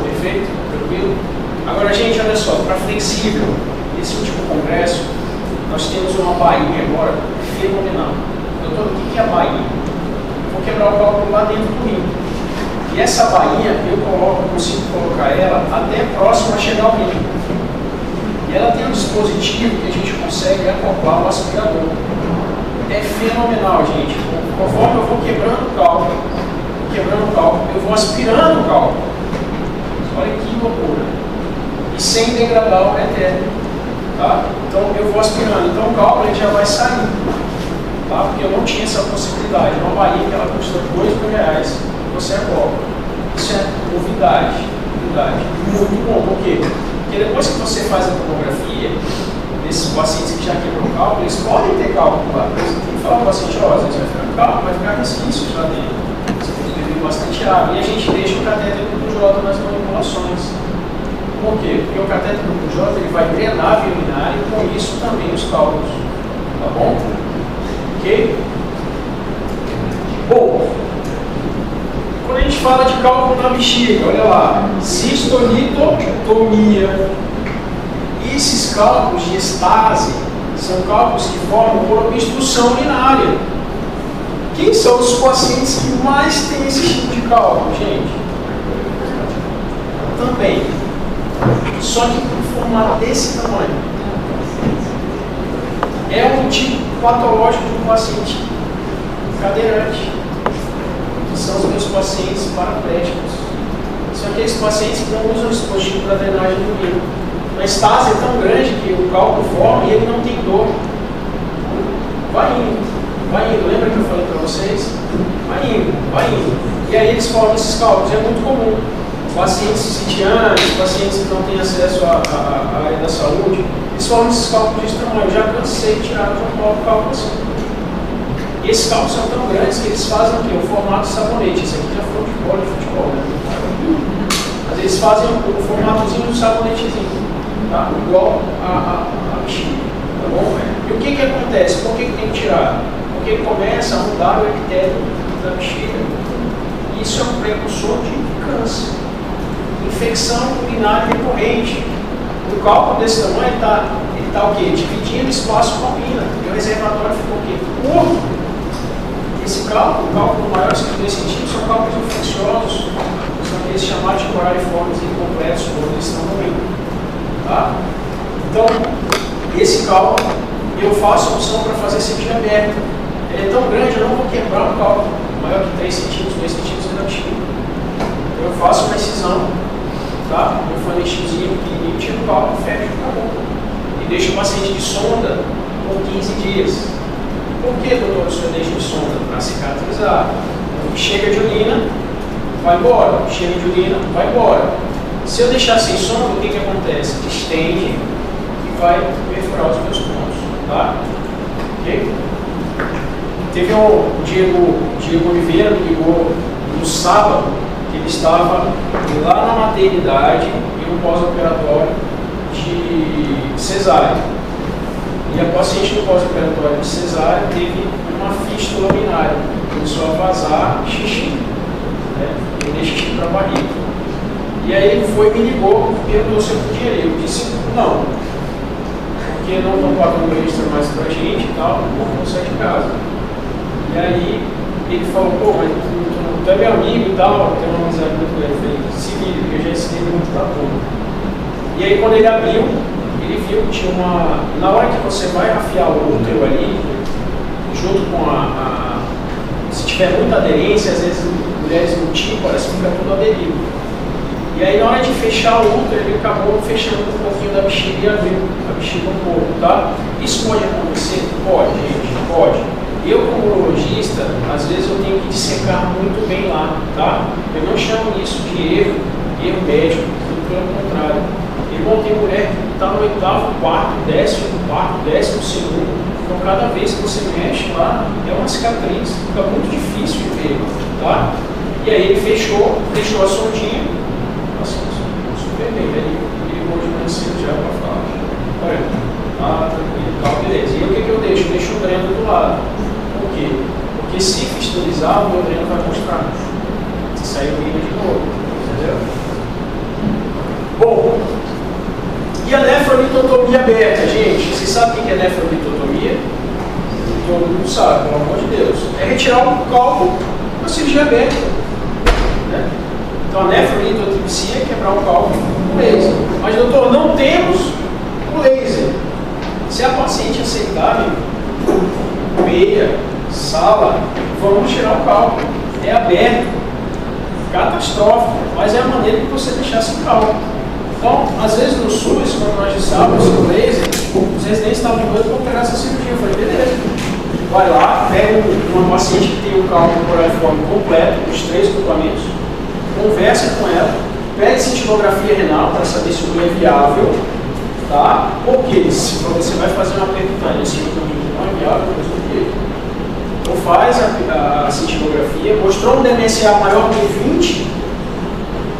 Perfeito? Tranquilo? Agora, gente, olha só, para flexível, esse último congresso, nós temos uma bainha agora fenomenal. Doutor, o que é a bainha? Vou quebrar o cálculo lá dentro do rim. E essa bainha, consigo colocar ela até próximo a chegar ao rim. E ela tem um dispositivo que a gente consegue acoplar o aspirador. É fenomenal, gente. Conforme eu vou quebrando o cálculo, eu vou aspirando o cálculo. Olha que loucura. E sem degradar o etéreo. Tá? Então eu vou aspirando. Então o cálculo ele já vai sair. Tá? Porque eu não tinha essa possibilidade. Uma bainha que ela custa R$2.000, você acopla. Isso é novidade. Muito bom. Por quê? Porque depois que você faz a tomografia, esses pacientes que já quebram o cálculo, eles podem ter cálculo lá. Você tem que falar para o paciente, às vezes vai ficar com cálculo, vai ficar resquícios lá dentro. Você tem que beber bastante água. E a gente deixa o catéter grupo J nas manipulações. Por quê? Porque o catéter grupo J ele vai drenar a via urinária e com isso também os cálculos. Tá bom? Ok? Bom, quando a gente fala de cálculo na bexiga, olha lá, cistolitotomia. E esses cálculos de estase são cálculos que formam por obstrução urinária. Quem são os pacientes que mais têm esse tipo de cálculo, gente? Também. Só que com formato desse tamanho. É um tipo patológico de um paciente cadeirante. Que são os meus pacientes paraplégicos. São aqueles pacientes que não usam dispositivo para drenagem do urina. A estase é tão grande que o cálculo forma e ele não tem dor. Vai indo. Lembra que eu falei para vocês? Vai indo. E aí eles formam esses cálculos. É muito comum. Pacientes sitiantes, pacientes que não têm acesso à área da saúde, eles formam esses cálculos desse tamanho. Eu já cansei de tirar de um cálculo assim. E esses cálculos são tão grandes que eles fazem o quê? O formato sabonete. Esse aqui já foi de futebol, né? Mas eles fazem o formatozinho do sabonetezinho. Tá? Igual a bexiga, tá bom? E o que acontece? Por que tem que tirar? Porque começa a mudar o epitélio da bexiga. Isso é um precursor de câncer. Infecção urinária recorrente. O cálculo desse tamanho ele tá o quê? Dividindo o espaço com a urina. E o reservatório ficou o quê? Curto. Esse cálculo maiores que 2 centímetros, são cálculos infecciosos. São aqueles chamados de coraliformes incompletos, quando eles estão no meio. Tá? Então, esse cálculo, eu faço a opção para fazer cirurgia aberta. Ele é tão grande, eu não vou quebrar um cálculo maior que 3 centímetros, 2 centímetros, eu não tiro. Então, eu faço uma incisão, tá? Eu fanetinhozinho pequenininho, tiro o cálculo, fecho e acabou. E deixo o paciente de sonda por 15 dias. Por que, doutor, o senhor deixa de sonda? Para cicatrizar. Chega de urina, vai embora. Chega de urina, vai embora. Se eu deixar sem sonda, o que acontece? Distende e vai perfurar os meus pontos. Tá? Ok? Teve o Diego Oliveira que ligou no sábado, que ele estava lá na maternidade e no pós-operatório de cesárea. E a paciente no pós-operatório de cesárea teve uma fístula urinária. Começou a vazar xixi. Né? Ele deu xixi para a barriga. E aí ele foi e me ligou, perguntou se eu podia ir. Eu disse não. Porque não estão pagando extra mais pra gente e tal, não vou sair de casa. E aí ele falou, pô, mas tu é meu amigo e tal, eu tenho uma amizade muito com ele. Eu falei, se vira, porque eu já ensinei muito pra todo. E aí quando ele abriu, ele viu que tinha uma... Na hora que você vai afiar o útero ali, junto com se tiver muita aderência, às vezes mulheres multíparas, fica tudo aderido. E aí na hora de fechar o útero, ele acabou fechando um pouquinho da bexiga e abriu a bexiga um pouco, tá? Isso pode acontecer? Pode, gente, pode. Eu, como urologista, às vezes eu tenho que dissecar muito bem lá, tá? Eu não chamo isso de erro médico, muito pelo contrário. Irmão, tem mulher que está no 8º, 4º, 14º, 12º. Então, cada vez que você mexe lá, é uma cicatriz, fica muito difícil de ver, tá? E aí ele fechou a sondinha, nossa, super bem, ele hoje mais cedo já para falar. Olha, tranquilo, tá, beleza. E o que eu deixo? Eu deixo o dreno do lado. Por quê? Porque se fistulizar, o meu dreno vai mostrar. Se sair o de novo, entendeu? Bom, e a nefrolitotomia aberta, gente? Vocês sabem o que é nefrolitotomia? Todo mundo sabe, pelo amor de Deus. É retirar o cálculo da cirurgia aberta. Né? Então a nefrolitotripsia é quebrar o cálculo com laser. Mas, doutor, não temos o laser. Se a paciente aceitar, meia, sala, vamos tirar o cálculo. É aberto. Catastrófico. Mas é a maneira que você deixar sem cálculo. Então, às vezes no SUS, quando nós estávamos no laser, os residentes estavam doidos para operar essa cirurgia. Eu falei, beleza. Vai lá, pega uma paciente que tem o cálculo coraliforme completo, os 3 acoplamentos, conversa com ela, pede cintilografia renal para saber se o rim é viável, tá? Porque se você vai fazer uma percutânea assim, o rim não é viável, mas o quê? Ou faz a cintilografia, mostrou um DMSA maior que 20,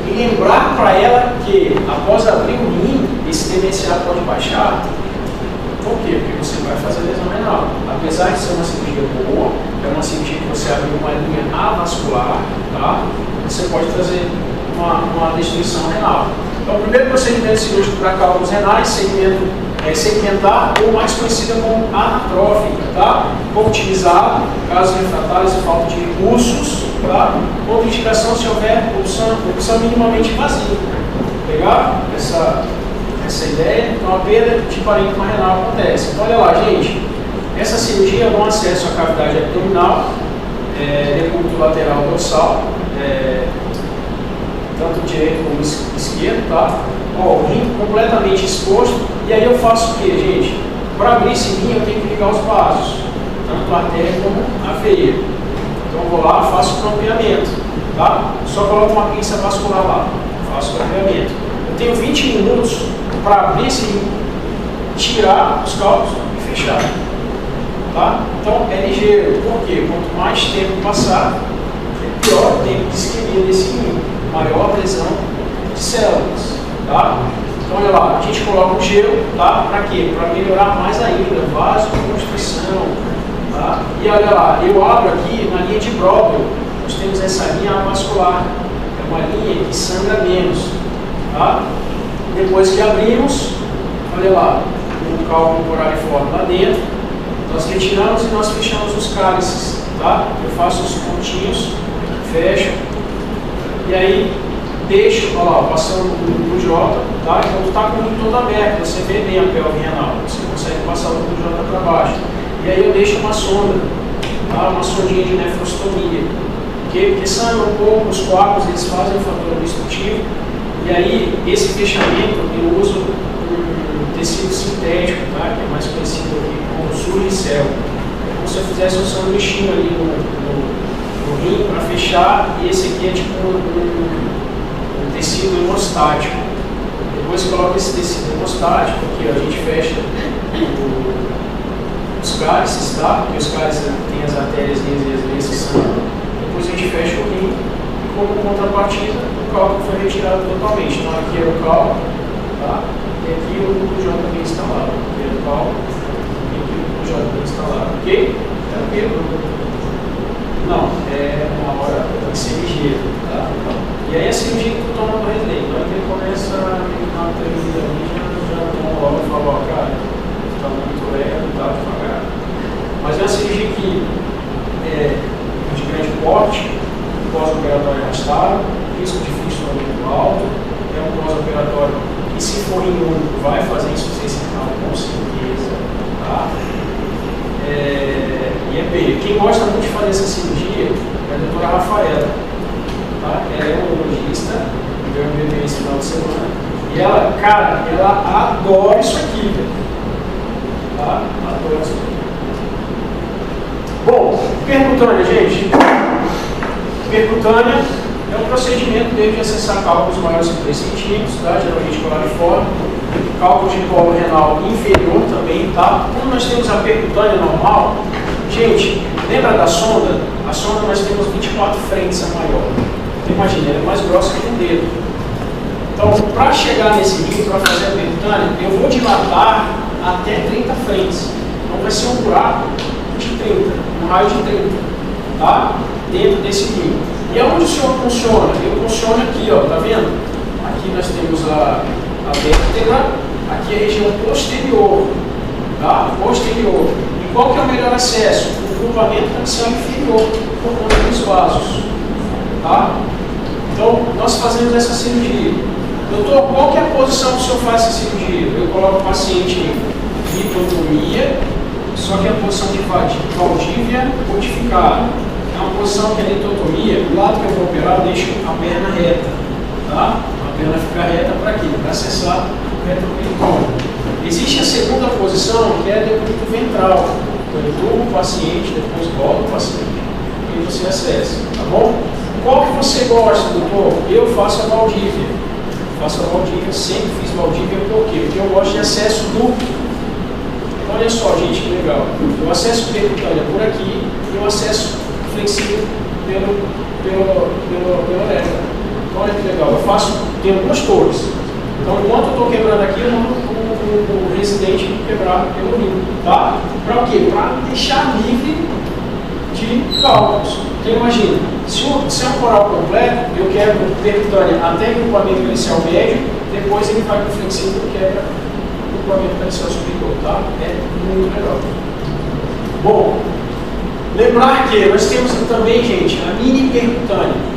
e lembrar para ela que após abrir o rim, esse DMSA pode baixar. Por quê? Porque você vai fazer lesão renal. Apesar de ser uma cirurgia boa, é uma cirurgia que você abre uma linha avascular, tá? Você pode trazer uma destruição renal. Então, o primeiro procedimento cirúrgico para cálculos renais, segmentar, ou mais conhecida como anatrófica, tá? Pouco utilizado, casos refratários e falta de recursos, tá? Contraindicação se houver opção minimamente invasiva. Pegar essa ideia? Então, a perda de parênquima renal acontece. Então, olha lá, gente, essa cirurgia é um acesso à cavidade abdominal, decúbito lateral dorsal, tanto direito como esquerdo, tá? Ó, o rim completamente exposto. E aí eu faço o que, gente? Para abrir esse rim eu tenho que ligar os vasos, tanto a artéria como a veia. Então eu vou lá, faço o crampeamento, tá? Só coloco uma pinça vascular lá, faço o crampeamento. Eu tenho 20 minutos para abrir esse rim, tirar os cálculos e fechar, tá? Então é ligeiro, porque quanto mais tempo passar, pior o tempo de isquemia desse rim, maior lesão de células, tá? Então, olha lá, a gente coloca o gelo, tá? Para quê? Para melhorar mais ainda, vasoconstrição, tá? E olha lá, eu abro aqui na linha de Brodel, nós temos essa linha avascular, é uma linha que sangra menos, tá? Depois que abrimos, olha lá, o cálculo coraliforme lá dentro, nós retiramos e nós fechamos os cálices, tá? Eu faço os pontinhos, fecho, e aí deixo, olha lá, passando o J, tá? Então tu está com o rim todo aberto, você vê bem a pelve renal, você consegue passar o J para baixo. E aí eu deixo uma sonda, tá? Uma sondinha de nefrostomia. Porque sangra um pouco, os coágulos eles fazem o fator obstrutivo, e aí esse fechamento eu uso um tecido sintético, tá? Que é mais conhecido aqui como Surgicel. É como se eu fizesse um sanduichinho ali no rim para fechar, e esse aqui é tipo um tecido hemostático. Depois coloca esse tecido hemostático, que a gente fecha os cálices, tá? Porque os cálices têm as artérias e as veias que sangram. Depois a gente fecha o rim e, como contrapartida, o cálculo foi retirado totalmente. Então aqui era o cálculo, tá? E aqui o JB instalado. Aqui era o cálculo e aqui o JB instalado. Ok? Tranquilo? Não, é uma hora tem que ser ligeiro, tá? E aí a cirurgia que tu toma no residente, na hora que ele começa a na televisão ali, já toma logo e fala, ó, cara, tá muito leve, tá devagar. Mas é uma cirurgia que é de grande porte, pós-operatório arrastado, risco de fístula muito alto, é um pós-operatório que, se for em único, vai fazer insuficiência renal com certeza, tá? E é bem, quem gosta muito de fazer essa cirurgia quê? É a doutora Rafaela. Tá? Ela é urologista, deu um bebê esse final de semana. E ela, cara, ela adora isso aqui, velho. Tá? Adora isso aqui. Bom, percutânea, gente. Percutânea é um procedimento de acessar cálculos maiores de 3 centímetros, tá? Geralmente colariforme. Cálculo de colo renal inferior também, tá? Quando nós temos a percutânea normal, gente, lembra da sonda? A sonda nós temos 24 frentes a maior. Então, imagina, ela é mais grossa que um dedo. Então, para chegar nesse nível, para fazer a percutânea, eu vou dilatar até 30 frentes. Então, vai ser um buraco de 30, um raio de 30, tá? Dentro desse nível. E aonde o senhor funciona? Eu funciono aqui, ó, tá vendo? Aqui nós temos a vértebra, aqui é a região posterior, tá? Posterior. E qual que é o melhor acesso? O grupamento axial inferior, por conta dos vasos, tá? Então, nós fazemos essa cirurgia. Doutor, qual que é a posição que o senhor faz essa cirurgia? Eu coloco o paciente em litotomia, só que a posição de Valdívia modificada. É uma posição que a litotomia, do lado que eu vou operar, eu deixo a perna reta, tá? A perna fica reta para quê? Para acessar o retroperitônio. Existe a segunda posição, que é a decúbito ventral. Eu entubo o paciente, depois volto o paciente e você acessa, tá bom? Qual que você gosta, doutor? Eu faço a Valdívia. Faço a Valdívia, sempre fiz Valdívia, por quê? Porque eu gosto de acesso duplo. Olha só, gente, que legal. Eu acesso percutânea por aqui e eu acesso flexível pelo uretra. Olha que legal. Eu faço, tem algumas torres. Então, enquanto eu estou quebrando aqui, eu mando o residente quebrar pelo rim, tá? Para o quê? Para deixar livre de cálculos. Então, imagina, se é um coral completo, eu quebro percutânea até o grupamento pericial médio, depois ele vai para o flexível e quebra o grupamento pericial superior, tá? É muito legal. Bom, lembrar que nós temos também, gente, a mini percutânea.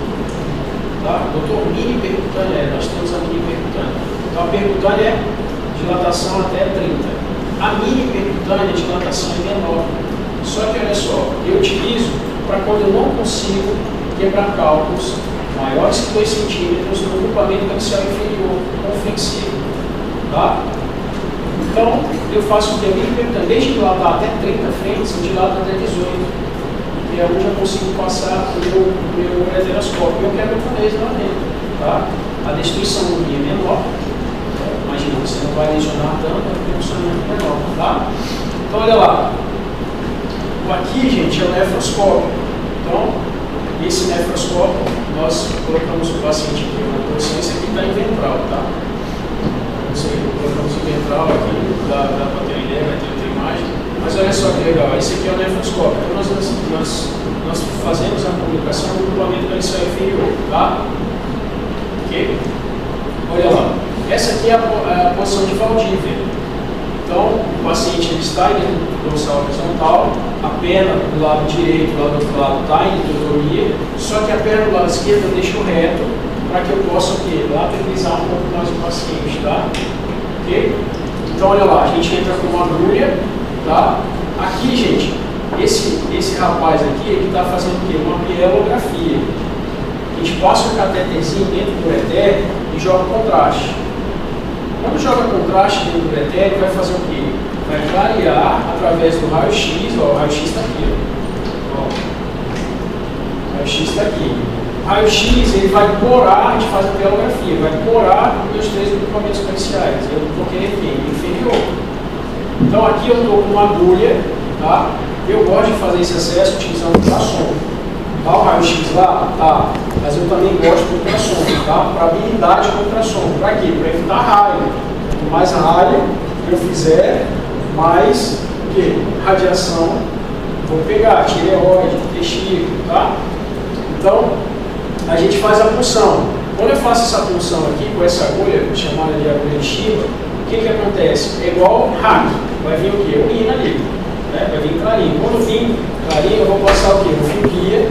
Tá? Doutor, mini percutânea, nós temos a mini percutânea. Então, a percutânea é dilatação até 30. A mini percutânea, a dilatação é menor. Só que, olha só, eu utilizo para quando eu não consigo quebrar cálculos maiores que 2 centímetros no grupamento axial inferior ou flexível. Tá? Então, eu faço o que? A mini percutânea, desde dilatar até 30 frentes, eu dilato até 18. E aí eu já consigo passar o meu ureteroscópio. Eu quebro com eles lá dentro, tá? A destruição do rim é menor. Imagina, você não vai lesionar tanto, a funcionamento é menor, tá? Então, olha lá. Aqui, gente, é o nefroscópio. Então, esse nefroscópio, nós colocamos o paciente aqui na posição, esse aqui está em ventral, tá? Colocamos o ventral aqui, dá para ter uma ideia, vai ter outra imagem. Mas olha só que legal, esse aqui é o nefroscópio. Então nós fazemos a comunicação do grupamento pericial inferior, tá? Ok? Olha lá. Essa aqui é a posição de Valdívia. Então, o paciente ele está em dorsal horizontal, a perna do lado direito, lá do outro lado, está em litotomia, só que a perna do lado esquerdo eu deixo reto para que eu possa o quê? Lateralizar um pouco mais o paciente, tá? Ok? Então, olha lá, a gente entra com uma agulha. Tá? Aqui, gente, esse rapaz aqui, ele está fazendo o quê? Uma pielografia. A gente passa um cateterzinho dentro do ureter e joga contraste. Quando joga contraste dentro do ureter, ele vai fazer o quê? Vai clarear através do raio-x, ó, o raio-x está aqui, ó. O raio-x está aqui. O raio-x, ele vai porar, a gente faz a pielografia, vai porar os meus 3 grupamentos periciais. Eu vou querer quem? Inferior. Então aqui eu estou com uma agulha, tá? Eu gosto de fazer esse acesso utilizando ultrassom. Tá o raio-x lá? Tá. Mas eu também gosto do ultrassom, tá? Para habilidade com ultrassom. Para quê? Para evitar raio. Quanto mais raio eu fizer, mais o quê? Radiação vou pegar, tireoide, testículo, tá? Então, a gente faz a punção. Quando eu faço essa punção aqui com essa agulha, chamada de agulha de Shiva, o que acontece? É igual hack. Vai vir o quê? Urina ali. Né? Vai vir clarinho. Quando vir clarinho, eu vou passar o quê? O fio guia,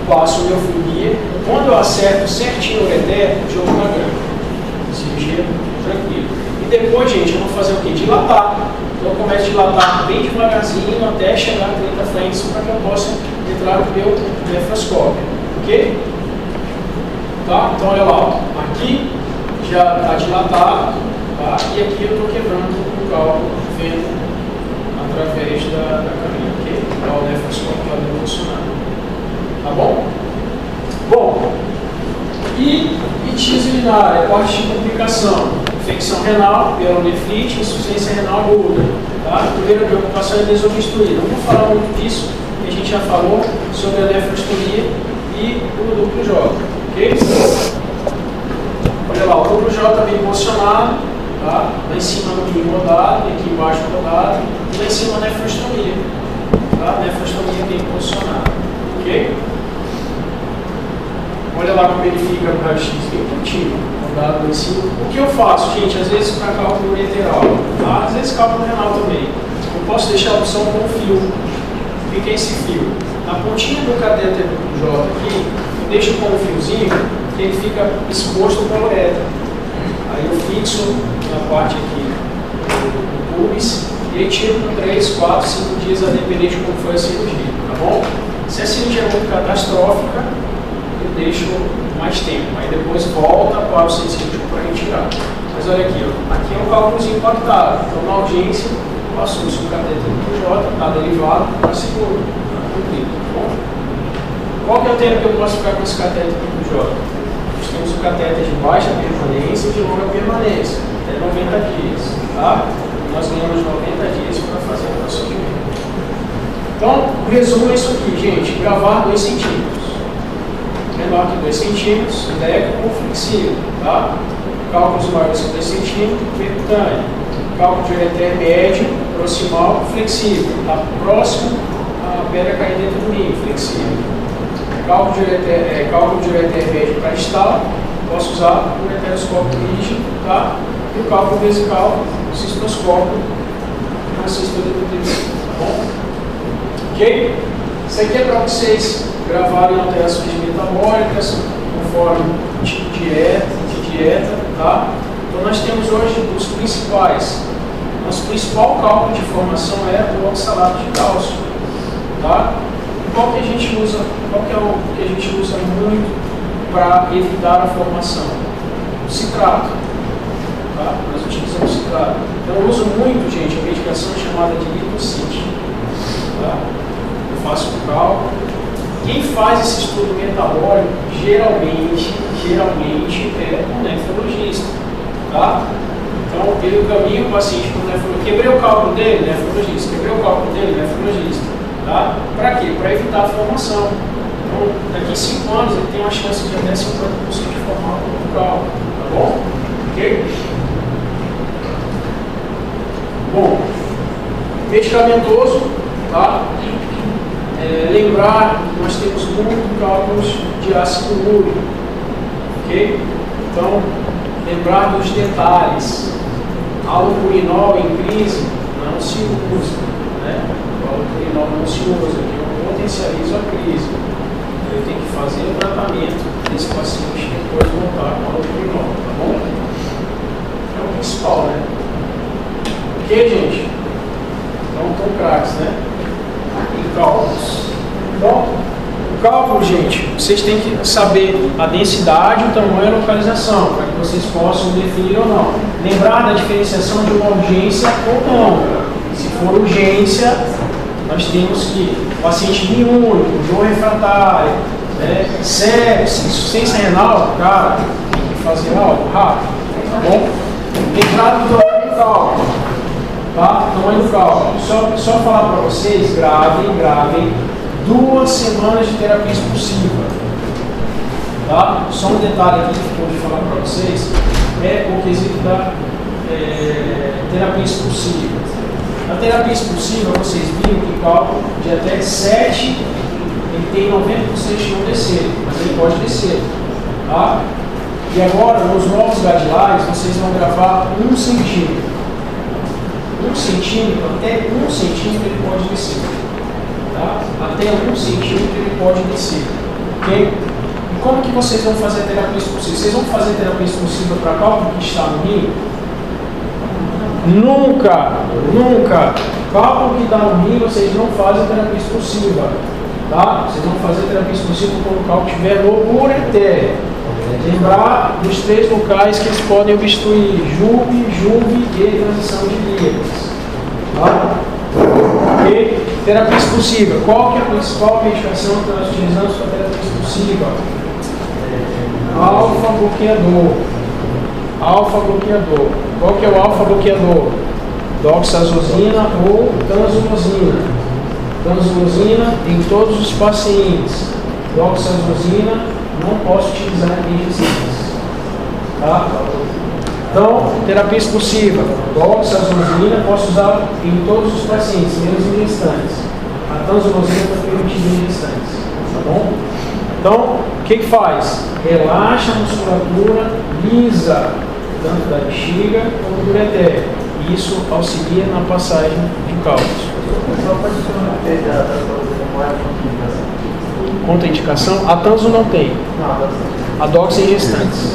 passo o meu fio guia. Quando eu acerto certinho o ureter, jogo na grama. Cirurgia tranquilo. E depois, gente, eu vou fazer o quê? Dilatar. Então eu começo a dilatar bem devagarzinho até chegar a 30 frentes para que eu possa entrar no meu nefroscópio. Ok? Tá? Então olha lá, ó. Aqui já está dilatado, tá? E aqui eu estou quebrando o cálculo, vendo através da caminha, ok? Então o nefroscópio está bem funcionando. Tá bom? Bom, e litíase urinária, corte de complicação, infecção renal, pielonefrite, insuficiência renal aguda. Tá? A primeira preocupação é desobstruir. Não vou falar muito disso, porque a gente já falou sobre a nefrostomia e o duplo J. Ok? Olha lá, o duplo J está bem posicionado, tá? Lá em cima no rim rodado, aqui embaixo rodado, e lá em cima a nefrostomia. Tá? A nefrostomia bem posicionada. Ok? Olha lá como ele fica no raio-x, bem curtinho, rodado lá em cima. O que eu faço, gente? Às vezes para cálculo ureteral, tá? Às vezes cálculo renal também. Eu posso deixar a opção com fio. O que é esse fio? Na pontinha do catéter do J aqui, eu deixo com um fiozinho que ele fica exposto para a uretra. Aí eu fixo na parte aqui do pubis e aí tiro por 3, 4, 5 dias, a depender de como foi a cirurgia, tá bom? Se a cirurgia é muito catastrófica, eu deixo mais tempo, aí depois volta para o centro cirúrgico para retirar. Mas olha aqui, ó. Aqui é um cálculozinho impactado, então na audiência eu assusto o catéter do J, está derivado, está seguro, está cumprido, tá bom? Qual que é o tempo que eu posso ficar com esse catéter do J? Nós temos o catéter de baixa permanência e de longa permanência, até 90 dias, tá? Nós ganhamos 90 dias para fazer o procedimento. Então, o resumo é isso aqui, gente, gravar 2 centímetros. Menor que 2 centímetros, leco ou flexível, tá? Cálculos maiores que 2 centímetros, percutâneo. Cálculo de ureter médio, proximal, flexível, tá? Próximo à pedra cair dentro do rim, flexível. Cálculo de ureter médio para instalo, posso usar o ureteroscópio rígido, tá? E o cálculo vesical, o cistoscópio, com cistodedutível, tá bom? Ok? Isso aqui é para vocês gravarem alterações metabólicas, conforme tipo de dieta, tá? Então nós temos hoje os principais. Nosso principal cálculo de formação é o oxalato de cálcio, tá? Qual que a gente usa? Qual que é o que a gente usa muito para evitar a formação? O citrato, tá? Nós utilizamos o citrato. Então eu uso muito, gente, a medicação chamada de lipocite, tá? Eu faço o cálculo. Quem faz esse estudo metabólico geralmente é um nefrologista, tá? Então ele caminha o paciente para o nefrologista. Quebrei o cálculo dele, nefrologista. Quebrei o cálculo dele, nefrologista, tá? Para quê? Para evitar a formação. Então daqui a 5 anos ele tem uma chance de até 50% de formar o cálculo, tá bom? Ok? Bom, medicamentoso, tá? Lembrar que nós temos muitos cálculos de ácido úrico, ok? Então, lembrar dos detalhes. Allopurinol em crise não se usa, né? O allopurinol não se usa, porque eu potencializo a crise. Eu tenho que fazer o tratamento desse paciente depois voltar com o allopurinol, tá bom? É o principal, né? Ok, gente? Então, estão craques, né? Em cálculos. Então, o cálculo, gente, vocês têm que saber a densidade, o tamanho e a localização, para que vocês possam definir ou não. Lembrar da diferenciação de uma urgência ou não. Se for urgência, nós temos que paciente biúnico, dor refratária, né, sepse, insuficiência renal, cara, tem que fazer algo rápido, tá bom? Lembrar do tamanho do cálculo. Tá? Tamanho do cálculo. Só falar para vocês, gravem 2 semanas de terapia expulsiva. Tá? Só um detalhe aqui que eu vou falar para vocês é o quesito da terapia expulsiva. Na terapia expulsiva, vocês viram que o cálculo de até 7 ele tem 90% de não descer, mas ele pode descer. Tá? E agora, nos novos guidelines, vocês vão gravar 1 centímetro. 1 centímetro, até 1 centímetro ele pode descer. Tá? Até 1 centímetro ele pode descer. Ok? E como que vocês vão fazer a terapia expulsiva? Vocês vão fazer terapia expulsiva para cálculo que está no rim? Nunca, cálculo que dá no rim, vocês não fazem terapia expulsiva, tá? Vocês vão fazer terapia expulsiva quando o cálculo estiver no ureter. Lembrar dos 3 locais que eles podem obstruir: juve e transição de ilíacas. Tá? Ok? Terapia expulsiva. Qual que é a principal medicação que nós utilizamos para terapia expulsiva? Alfa-bloqueador. Qual que é o alfa-bloqueador? Doxazosina ou tanzolosina. Tanzolosina em todos os pacientes. Doxazosina não posso utilizar em resistência. Tá? Então, terapia expulsiva. Doxazosina posso usar em todos os pacientes, menos em gestantes. A tanzolosina está permitida em gestantes. Tá bom? Então, o que faz? Relaxa a musculatura lisa, tanto da bexiga como do ureter. Isso auxilia na passagem de cálculos. Contraindicação? A tanzo não tem. A doxa em gestantes.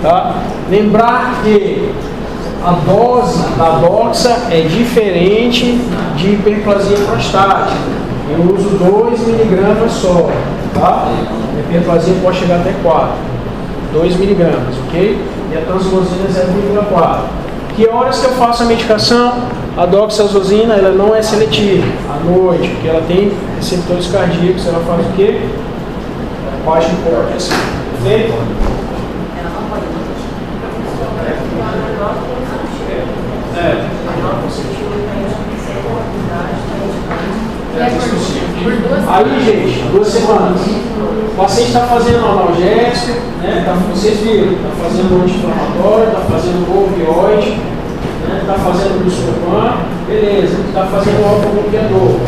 Tá? Lembrar que a dose da doxa é diferente de hiperplasia prostática. Eu uso 2 mg só. Tá? A hiperplasia pode chegar até 4. 2 mg, ok? E a tanzolosina é 0,4. Que horas que eu faço a medicação? A doxazosina ela não é seletiva à noite, porque ela tem receptores cardíacos. Ela faz o quê? Baixa um pouco assim. Ok? Aí, gente, 2 semanas. O paciente está fazendo analgésico, né? Vocês viram, está fazendo anti-inflamatório, está fazendo opioide, né? Está fazendo Buscopan, beleza, está fazendo alfa-bloqueador.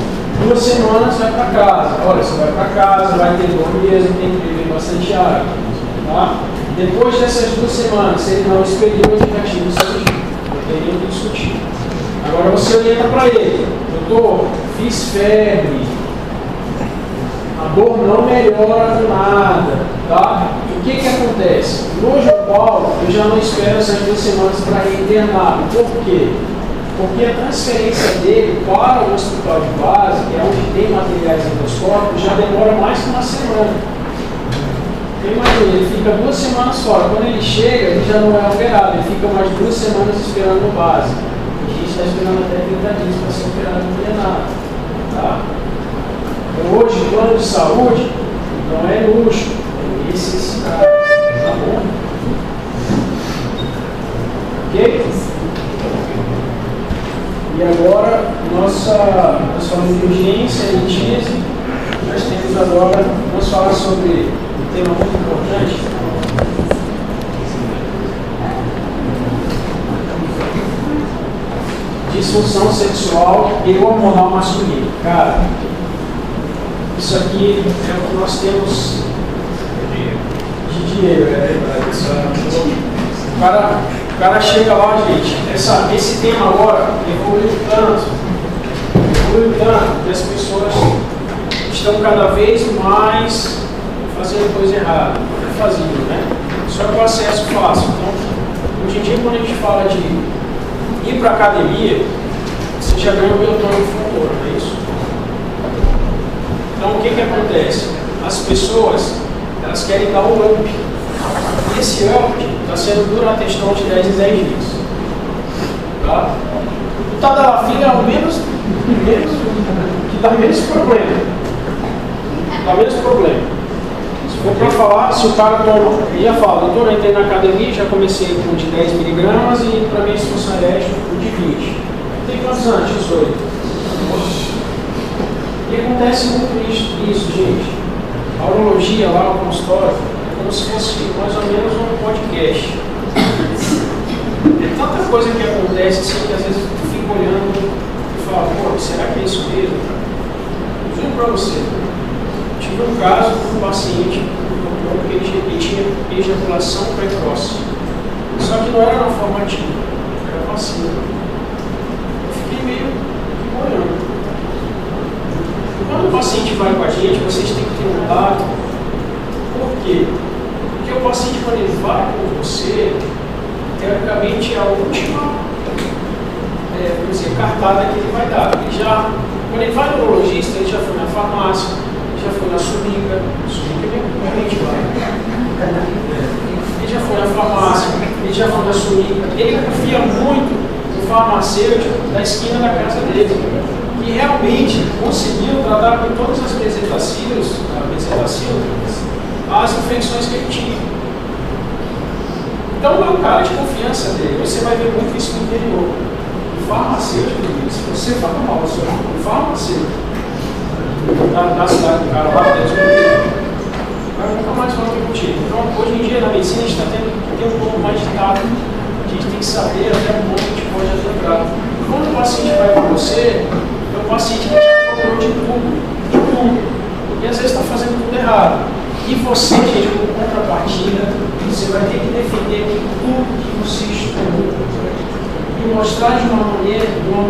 2 semanas vai para casa. Olha, você vai para casa, vai ter dor mesmo, tem que beber bastante água. Tá? Depois dessas 2 semanas, se ele não expediu o indicativo cirúrgico, não teria que discutir. Agora você orienta para ele: doutor, fiz febre, a dor não melhora do nada, tá? E o que acontece? No João Paulo, eu já não espero essas 2 semanas para internar. Por quê? Porque a transferência dele para o hospital de base, que é onde tem materiais endoscópicos, já demora mais que 1 semana. Então, imagina, ele fica 2 semanas fora. Quando ele chega, ele já não é operado, ele fica mais 2 semanas esperando no base. A gente está esperando até 30 dias para ser operado no internado. Tá? Hoje, o plano de saúde não é luxo, é necessidade. Tá bom? Ok? E agora, nós falamos de urgência e litíase. Nós temos agora, vamos falar sobre um tema muito importante. Disfunção sexual e hormonal masculino. Cara, isso aqui é o que nós temos de dinheiro, é verdade. O cara chega lá, gente, esse tema agora evoluiu tanto que as pessoas estão cada vez mais fazendo coisa errada. Faziam, né? Só que o acesso fácil. Então, hoje em dia, quando a gente fala de ir para a academia, você já ganha o biotônico fundador, não é isso? Então, o que acontece? As pessoas, elas querem dar um up. E esse up está sendo durateston de 10 em 10 dias. Tá? O tadalafila é o menos que dá menos problema. Dá menos problema. Se for para falar, se o cara toma, ia falar, doutor, eu entrei na academia, já comecei com de 10 mg e para minha disfunção erétil com de 20. Tem quantos anos? 18. E acontece muito isso, gente. A urologia lá, o consultório, é como se fosse mais ou menos um podcast. É tanta coisa que acontece assim que às vezes eu fico olhando e falo, pô, será que é isso mesmo? Juro pra você, tive um caso com um paciente que ele tinha ejaculação precoce. Só que não era na forma ativa, era passiva. Eu fiquei meio olhando. Quando o paciente vai com a gente, vocês têm que ter um dado. Por quê? Porque o paciente, quando ele vai com você, teoricamente é a última vamos dizer, cartada que ele vai dar. Quando ele vai no urologista, ele já foi na farmácia, já foi na Sumica é bem concorrente lá. Ele já foi na farmácia, ele já foi na Sumica. Ele confia muito no farmacêutico da esquina da casa dele, que realmente conseguiu tratar com todas as bezetacílios, as infecções que ele tinha. Então é um cara de confiança dele. Você vai ver muito isso no interior. O farmacêutico, se você fala mal, o farmacêutico da cidade do cara lá, vai nunca mais falar contigo. Então, hoje em dia, na medicina, a gente está tendo que ter um pouco mais de tato. A gente tem que saber até um pouco que a gente pode adentrar. Quando o paciente vai com você, é um paciente que já procurou de tudo. E às vezes está fazendo tudo errado. E você, gente, como contrapartida, você vai ter que defender tudo que você estudou. E mostrar de uma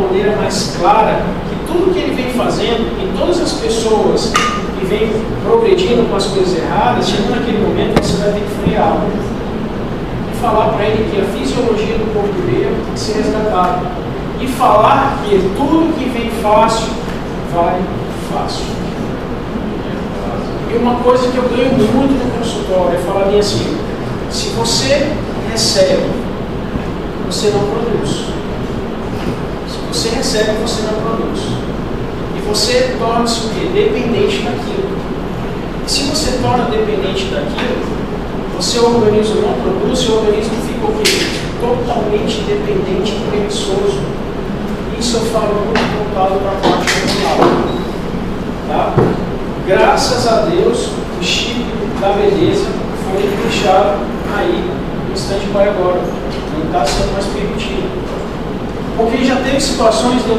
maneira mais clara que tudo que ele vem fazendo, e todas as pessoas que vêm progredindo com as coisas erradas, chegando naquele momento você vai ter que frear. E falar para ele que a fisiologia do corpo dele tem que ser resgatada. E falar que tudo que vem fácil, vai fácil. E uma coisa que eu ganho muito no consultório é falar bem assim: se você recebe, você não produz. Se você recebe, você não produz. E você torna-se o quê? Dependente daquilo. E se você torna dependente daquilo, o seu organismo não produz, o seu organismo fica o quê? Totalmente dependente e preguiçoso. Isso eu falo muito voltado para a parte hormonal. Tá? Graças a Deus, o chip da beleza foi deixado aí no stand-by agora. Não está sendo mais permitido. Porque já teve situações de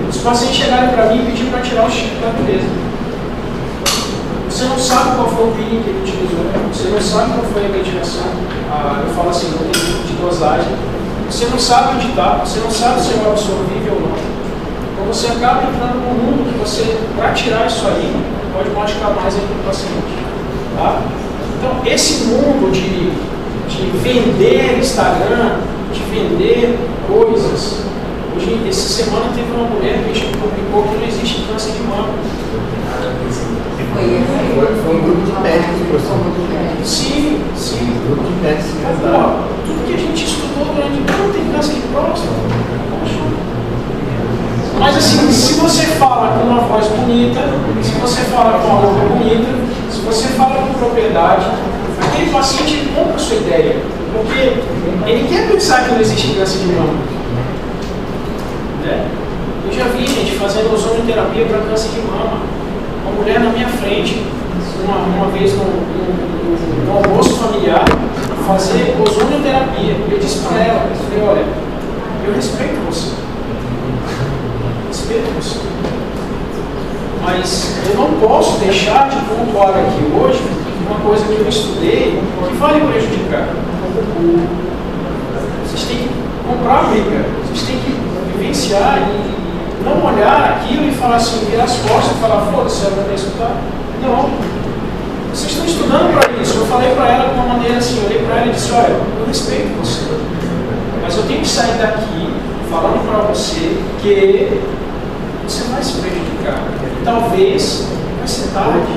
os pacientes chegarem para mim e pedir para tirar o chip da beleza. Você não sabe qual foi o período que ele utilizou, você não sabe qual foi a medicação, eu falo assim, não tem tipo de dosagem, você não sabe onde está, você não sabe se é absorvível ou não. Então você acaba entrando num mundo que você, para tirar isso aí, pode machucar mais ainda o paciente. Tá? Então, esse mundo de vender Instagram, de vender coisas. Hoje, essa semana teve uma mulher que publicou que não existe câncer de mama. Foi um grupo de médicos, professor. Sim. Um grupo de médicos. Tudo que a gente estudou durante o ano tem câncer de próstata. Mas assim, se você fala com uma voz bonita, se você fala com uma roupa bonita, se você fala com propriedade, aquele paciente ele compra a sua ideia. Porque ele quer pensar que não existe câncer de mama. Né? Eu já vi gente fazendo ozonioterapia para câncer de mama. Uma mulher na minha frente, uma vez no almoço familiar, fazer ozonioterapia. Eu disse para ela, eu falei, olha, eu respeito você. Mas eu não posso deixar de pontuar aqui hoje uma coisa que eu estudei que vai lhe prejudicar. Vocês têm que comprar a briga, vocês têm que vivenciar e não olhar aquilo e falar assim, virar as costas e falar, foda-se, ela vai escutar. Não. Vocês estão estudando para isso. Eu falei para ela de uma maneira assim, eu olhei para ela e disse, olha, eu respeito você, mas eu tenho que sair daqui falando para você que você vai se prejudicar. E talvez vai ser tarde.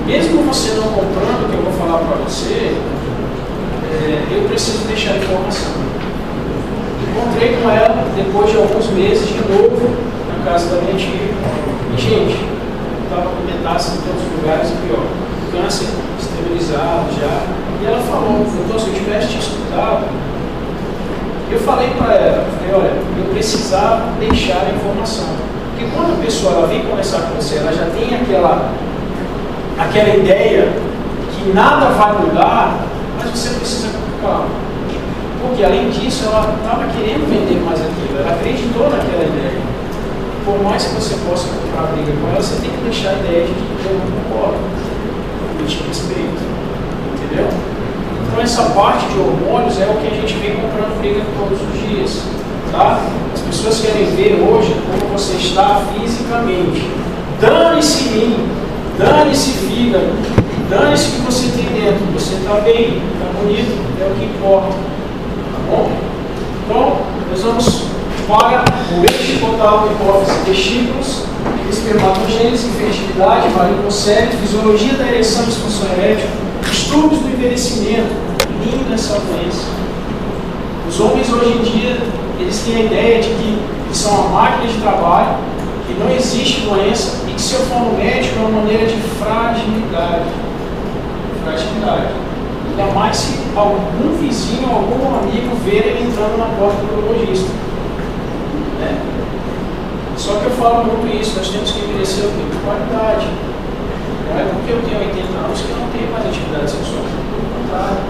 Mesmo você não comprando o que eu vou falar para você, eu preciso deixar informação. Encontrei com ela depois de alguns meses de novo na casa da minha tia. E gente, estava com metástase em todos os lugares e pior. Câncer esterilizado já. E ela falou, então se eu tivesse te escutado, eu falei para ela, olha, eu precisava deixar a informação. Porque quando a pessoa ela vem conversar com você, ela já tem aquela ideia que nada vai mudar, mas você precisa calma. Porque além disso, ela estava querendo vender mais aquilo, ela acreditou naquela ideia. Por mais que você possa comprar a briga com ela, você tem que deixar a ideia de que eu não concordo. Eu te respeito. Entendeu? Então essa parte de hormônios é o que a gente vem comprando briga todos os dias, tá? As pessoas querem ver hoje como você está fisicamente. Dane-se rim, dane-se fígado, dane-se o que você tem dentro. Você está bem, está bonito, é o que importa, tá bom? Então, nós vamos para o eixo hipotálago, hipófise, testículos, espermatogênese, fertilidade, varicocele, fisiologia da ereção e disfunção erétil, distúrbios do envelhecimento, linda essa doença. Os homens hoje em dia, eles têm a ideia de que eles são uma máquina de trabalho, que não existe doença e que se eu for no médico é uma maneira de fragilidade. Ainda mais se algum vizinho, algum amigo ver ele entrando na porta do urologista. Né? Só que eu falo muito isso, nós temos que envelhecer o tempo de qualidade. Não é porque eu tenho 80 anos que eu não tenho mais atividade sexual. Pelo contrário.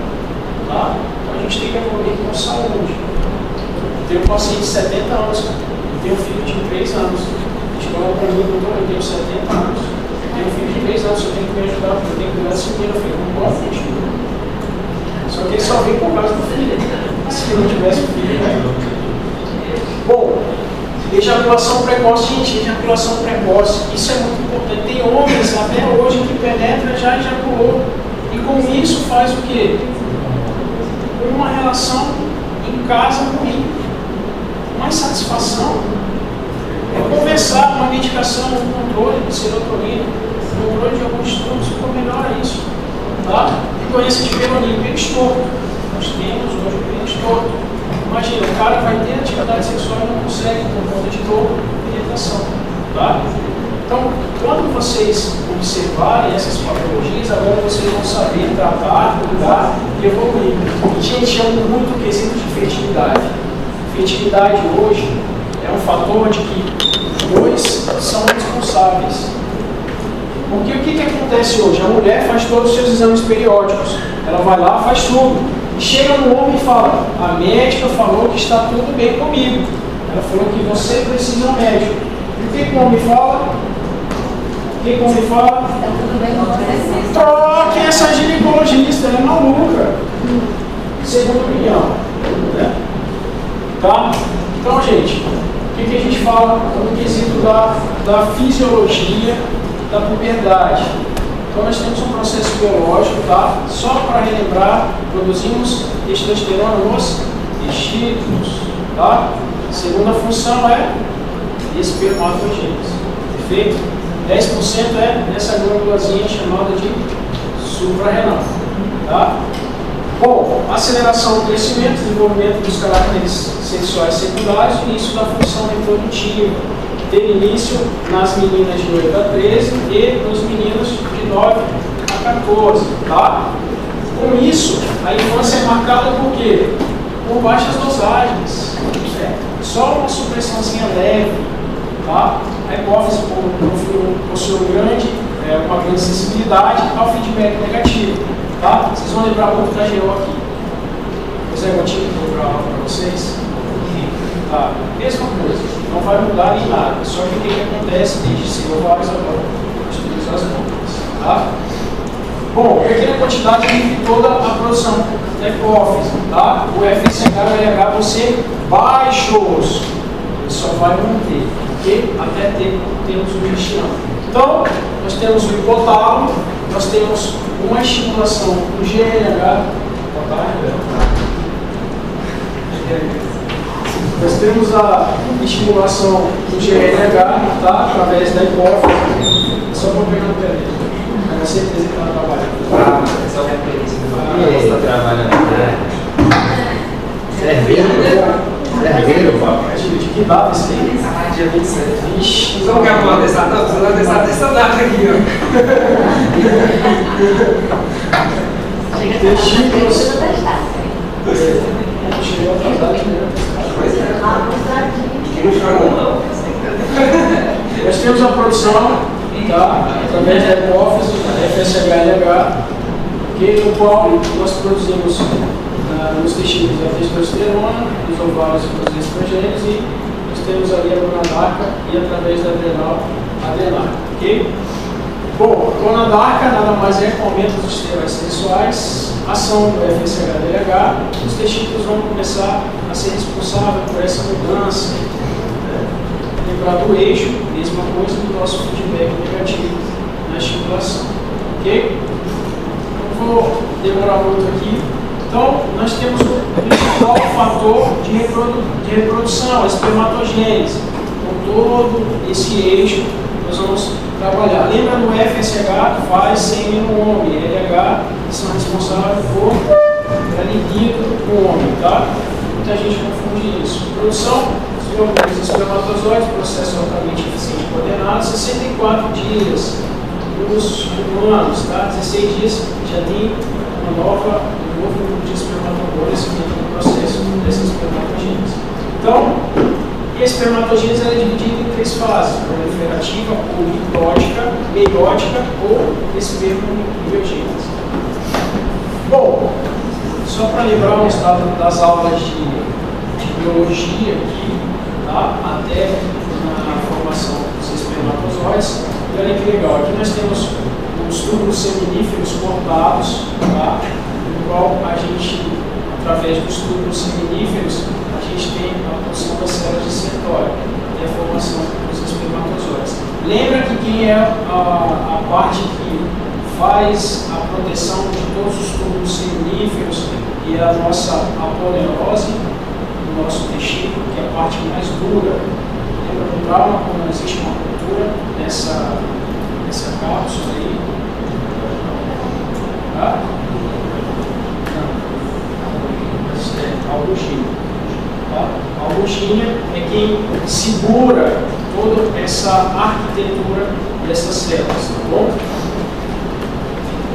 Tá? Então a gente tem que evoluir com saúde. Eu tenho um paciente de 70 anos, eu tenho um filho de 3 anos. A gente fala para mim, doutor, eu tenho 70 anos. Eu tenho um filho de 3 anos, eu tenho que me ajudar, porque eu tenho que cuidar desse menino. Eu falei, não posso continuar. Só que ele só vem por causa do filho. Se eu não tivesse filho, né? Bom, ejaculação precoce, gente, ejaculação precoce, isso é muito importante. Tem homens até hoje que penetra já ejaculou. E com isso faz o quê? Uma relação em casa ruim. Uma insatisfação. É conversar, uma medicação, um controle de serotonina, um controle de alguns distúrbios, ficou melhor isso. Tá? E doença de peronismo, pênis torto. Nós temos hoje o pênis torto. Imagina, o cara vai ter atividade sexual e não consegue por conta de dor e irritação. Tá? Então, quando vocês observarem essas patologias, agora vocês vão saber tratar, cuidar e evoluir. E, gente, chama muito o quesito de fertilidade. Fertilidade hoje é um fator de que os dois são responsáveis. Porque o que acontece hoje? A mulher faz todos os seus exames periódicos. Ela vai lá, faz tudo. E chega no homem e fala, a médica falou que está tudo bem comigo. Ela falou que você precisa de um médico. E o que o homem fala? O que o homem fala? Está tudo bem com você? Troque essa ginecologista, ela é maluca. Segunda opinião. Né? Tá? Então, gente, o que a gente fala no quesito da fisiologia da puberdade? Então, nós temos um processo biológico, tá? Só para relembrar, produzimos testosterona nos testículos, tá? Segunda função é espermatogênese, perfeito? 10% é nessa glândulazinha chamada de suprarrenal, tá? Bom, aceleração do crescimento, desenvolvimento dos caracteres sexuais secundários, início da função reprodutiva, ter início nas meninas de 8 a 13 e nos meninos de 9 a 14, tá? Com isso, a infância é marcada por quê? Por baixas dosagens, só uma supressãozinha leve, tá? A hipófise possui uma grande sensibilidade ao feedback negativo, tá? Vocês vão lembrar muito da GO aqui. José Gotinho, que vou dar aula para vocês. Tá? Mesma coisa, não vai mudar em nada, só que o que acontece desde cedo vários agora, as bombas, tá? Bom, pequena quantidade de toda a produção da hipófise, tá? O FSH e o LH vão ser baixos, ele só vai manter, ok? Até termos o intestino. Então, nós temos o hipotálamo, nós temos uma estimulação do GLH, nós temos a estimulação do GLH, tá? Através da hipófise. Só para pegar no pé. Eu tenho certeza que ela trabalha. Só que você está trabalhando. Cerveiro, papai. De que data isso aí? Dia 27. Ixi, Você não quer falar dessa data? Você vai deixar dessa data aqui, ó. testículos. Chegou atrasado, né? Pois é. Ah, Não chorou, não. Nós temos a produção, tá? Através da hipófise, FSH-LH, no qual nós produzimos nos testículos a testosterona, nos ovários e nos estrogênios, e nós temos ali a gonadarca e através da adrenal, ok? Bom, a gonadarca nada mais é que o aumento dos esteroides sexuais, ação do FSH-LH, os testículos vão começar a ser responsáveis por essa mudança. Lembrar do eixo, mesma coisa do nosso feedback negativo na estimulação, ok? Não vou demorar muito aqui, Então, nós temos o principal fator de reprodução, a espermatogênese. Com todo esse eixo, nós vamos trabalhar. Lembra do FSH que faz sêmen no homem, LH são responsáveis por libido no homem, tá? Muita gente confunde isso. Produção dos espermatozoides, processo altamente eficiente e coordenado, 64 dias nos humanos, tá? 16 dias já tem um novo grupo de espermatozoides no processo dessa espermatogênese. Então, a espermatogênese é dividida em 3 fases: proliferativa, ou mitótica, meiótica ou espermobiogênese. Bom, só para lembrar uns das aulas de biologia aqui, tá? Até na formação dos espermatozoides. E olha que legal, aqui nós temos os túbulos seminíferos cortados, tá? No qual a gente, através dos túbulos seminíferos, a gente tem a produção das células de Sertoli e a formação dos espermatozoides. Lembra que quem é a parte que faz a proteção de todos os túbulos seminíferos e a nossa aponeurose, o nosso testículo, que é a parte mais dura. Lembra do trauma, quando existe uma ruptura nessa cápsula aí? Tá? Não. Isso é algogínia. Tá? A algogínia é quem segura toda essa arquitetura dessas células, tá bom?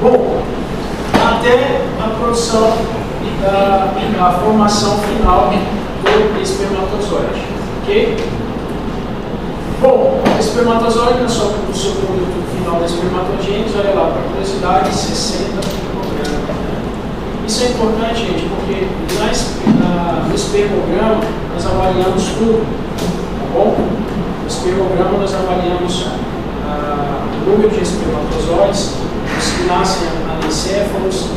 Bom, até a produção e da formação final do espermatozoide, ok? Bom, o espermatozoide, no seu produto final da espermatogênese, olha lá, para curiosidade, 60 microgramas. Isso é importante, gente, porque no espermograma nós avaliamos tudo, tá bom? No espermograma nós avaliamos o número de espermatozoides, os que nascem anencéfalos,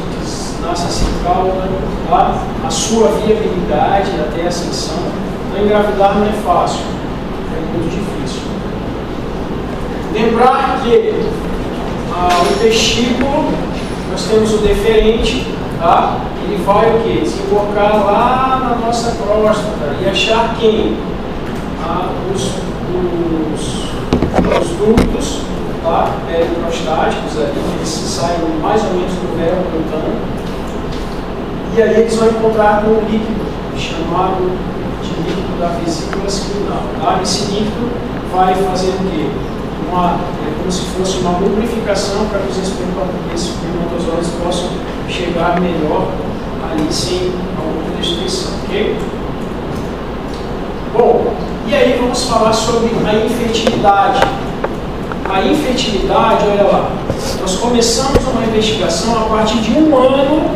nascem sem cauda, tá? A sua viabilidade até a ascensão. Então, engravidar não é fácil, é muito difícil. Lembrar que o testículo, nós temos o deferente, tá? Ele vai o quê? Desembocar lá na nossa próstata e achar quem? Os ductos, tá? Periprostáticos ali, eles saem mais ou menos do véu cutâneo. E aí eles vão encontrar um líquido chamado de líquido da vesícula seminal. Tá? Esse líquido vai fazer o quê? É como se fosse uma lubrificação para que os espermatozoides possam chegar melhor ali sem alguma destruição, ok? Bom, e aí vamos falar sobre a infertilidade. A infertilidade, olha lá, nós começamos uma investigação a partir de 1 ano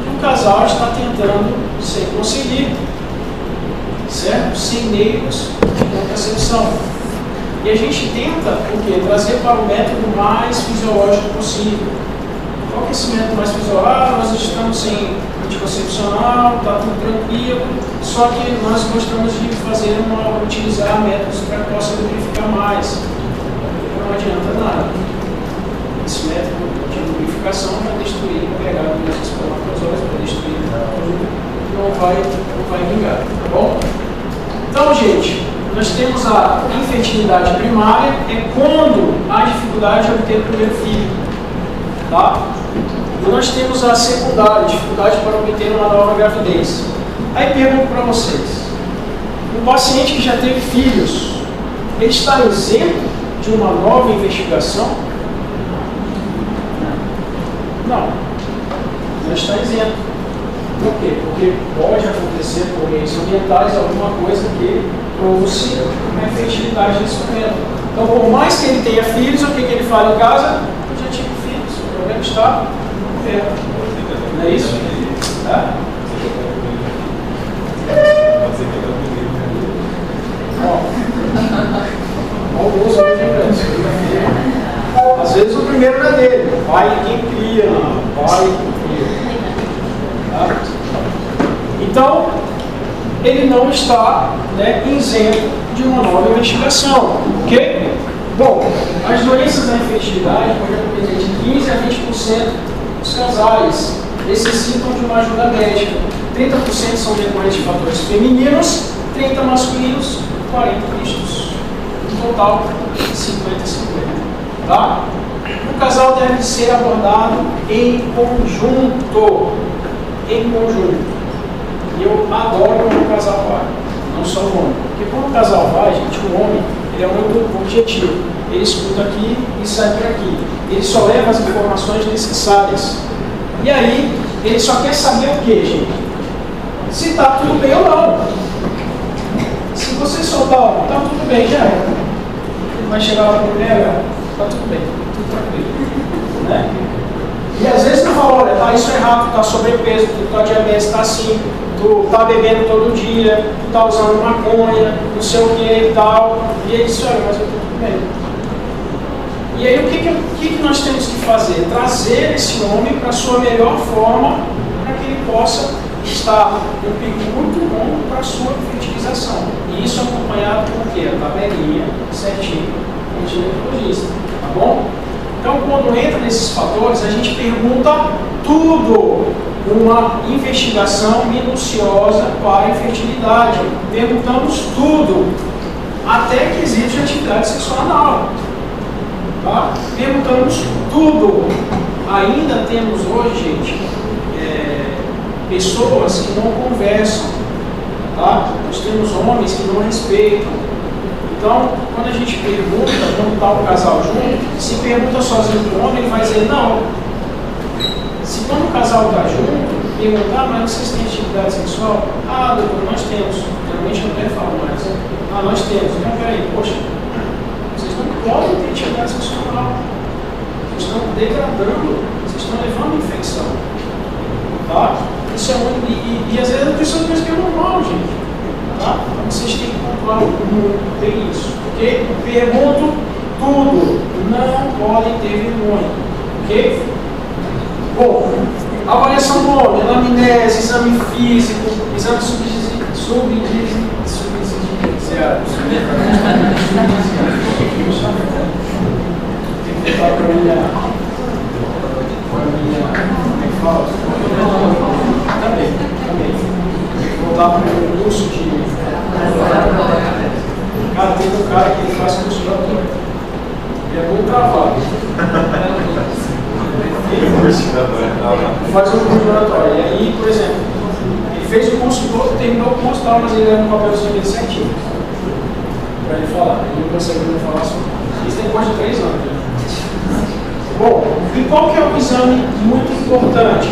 que o casal está tentando se conseguir, certo? Sem meios de contracepção. E a gente tenta o quê? Trazer para o método mais fisiológico possível. Qual que é esse método mais fisiológico? Nós estamos sem anticoncepcional, está tudo tranquilo, só que nós gostamos de utilizar métodos para que possa lubrificar mais. Não adianta nada. Esse método de lubrificação vai destruir a pegada dos espermatozoides, vai destruir tudo, não vai vingar, tá bom? Então, gente, nós temos a infertilidade primária, é quando há dificuldade de obter o primeiro filho, tá? E nós temos a secundária, dificuldade para obter uma nova gravidez. Aí pergunto para vocês, um paciente que já teve filhos, ele está isento de uma nova investigação? Não está isento. Por quê? Porque pode acontecer por meios ambientais alguma coisa que trouxe uma infertilidade nesse momento. Então, por mais que ele tenha filhos, o que ele fala em casa? Eu já tive filhos, o problema está perto. Não é isso? Tá? Alguns são lembranças. Às vezes o primeiro não é dele, o pai é quem cria, o pai é quem cria. Tá? Então, ele não está, né, isento de uma nova investigação, ok? Bom, as doenças da infertilidade podem acontecer de 15% dos casais. necessitam de uma ajuda médica. 30% são decorrentes de fatores femininos, 30% masculinos, 40% mistos. No total, 50-50. Tá? O casal deve ser abordado em conjunto. Em conjunto. E eu adoro quando o casal vai, não só o homem. Porque quando o casal vai, gente, o homem ele é muito objetivo. Ele escuta aqui e sai por aqui. Ele só leva as informações necessárias. E aí, ele só quer saber o que, gente? Se está tudo bem ou não. Se você soltar, está tudo bem, já é. Ele vai chegar lá para a mulher, está tudo bem, tudo tranquilo. Né? E às vezes não fala, olha, tá isso errado, tu tá sobrepeso, tu tá diabetes, tá assim, tu tá bebendo todo dia, tu tá usando maconha, não sei o que e tal. E ele disse, olha, mas eu tô tudo bem. E aí o que nós temos que fazer? Trazer esse homem para a sua melhor forma, para que ele possa estar um pico muito bom para a sua fertilização. E isso acompanhado com o quê? A tabelinha certinho com o ginecologista, tá bom? Então, quando entra nesses fatores, a gente pergunta tudo. Uma investigação minuciosa para a infertilidade. Perguntamos tudo. Até quesitos de atividade sexual anal. Tá? Perguntamos tudo. Ainda temos hoje, gente, pessoas que não conversam. Tá? Nós temos homens que não respeitam. Então, quando a gente pergunta, quando está o casal junto, se pergunta sozinho para o homem, ele vai dizer não. Se quando o casal está junto, perguntar, mas vocês têm atividade sexual? Ah, doutor, nós temos. Geralmente eu até falo mais. Ah, nós temos. Então, peraí, poxa, vocês não podem ter atividade sexual. Vocês estão degradando, vocês estão levando infecção. Tá? Isso é muito. E às vezes a pessoa pensa que é normal, gente. Tá? Então vocês têm que controlar muito bem isso. Ok? Pergunto tudo. Não podem ter vergonha. Ok? Bom, avaliação do homem, anamnese, exame físico, exame subsidiário. Tem que botar para como é que fala? Também. Voltar para o curso de. Cara, tem um cara que faz curso oratório. Ele é muito travado. Faz um curso de oratório. E aí, por exemplo, ele fez o curso todo, terminou o curso, tal, mas ele era um papelzinho dele certinho. Para ele falar. Ele não consegue não falar sobre isso. Tem mais de 3 anos. Bom, e qual que é um exame muito importante?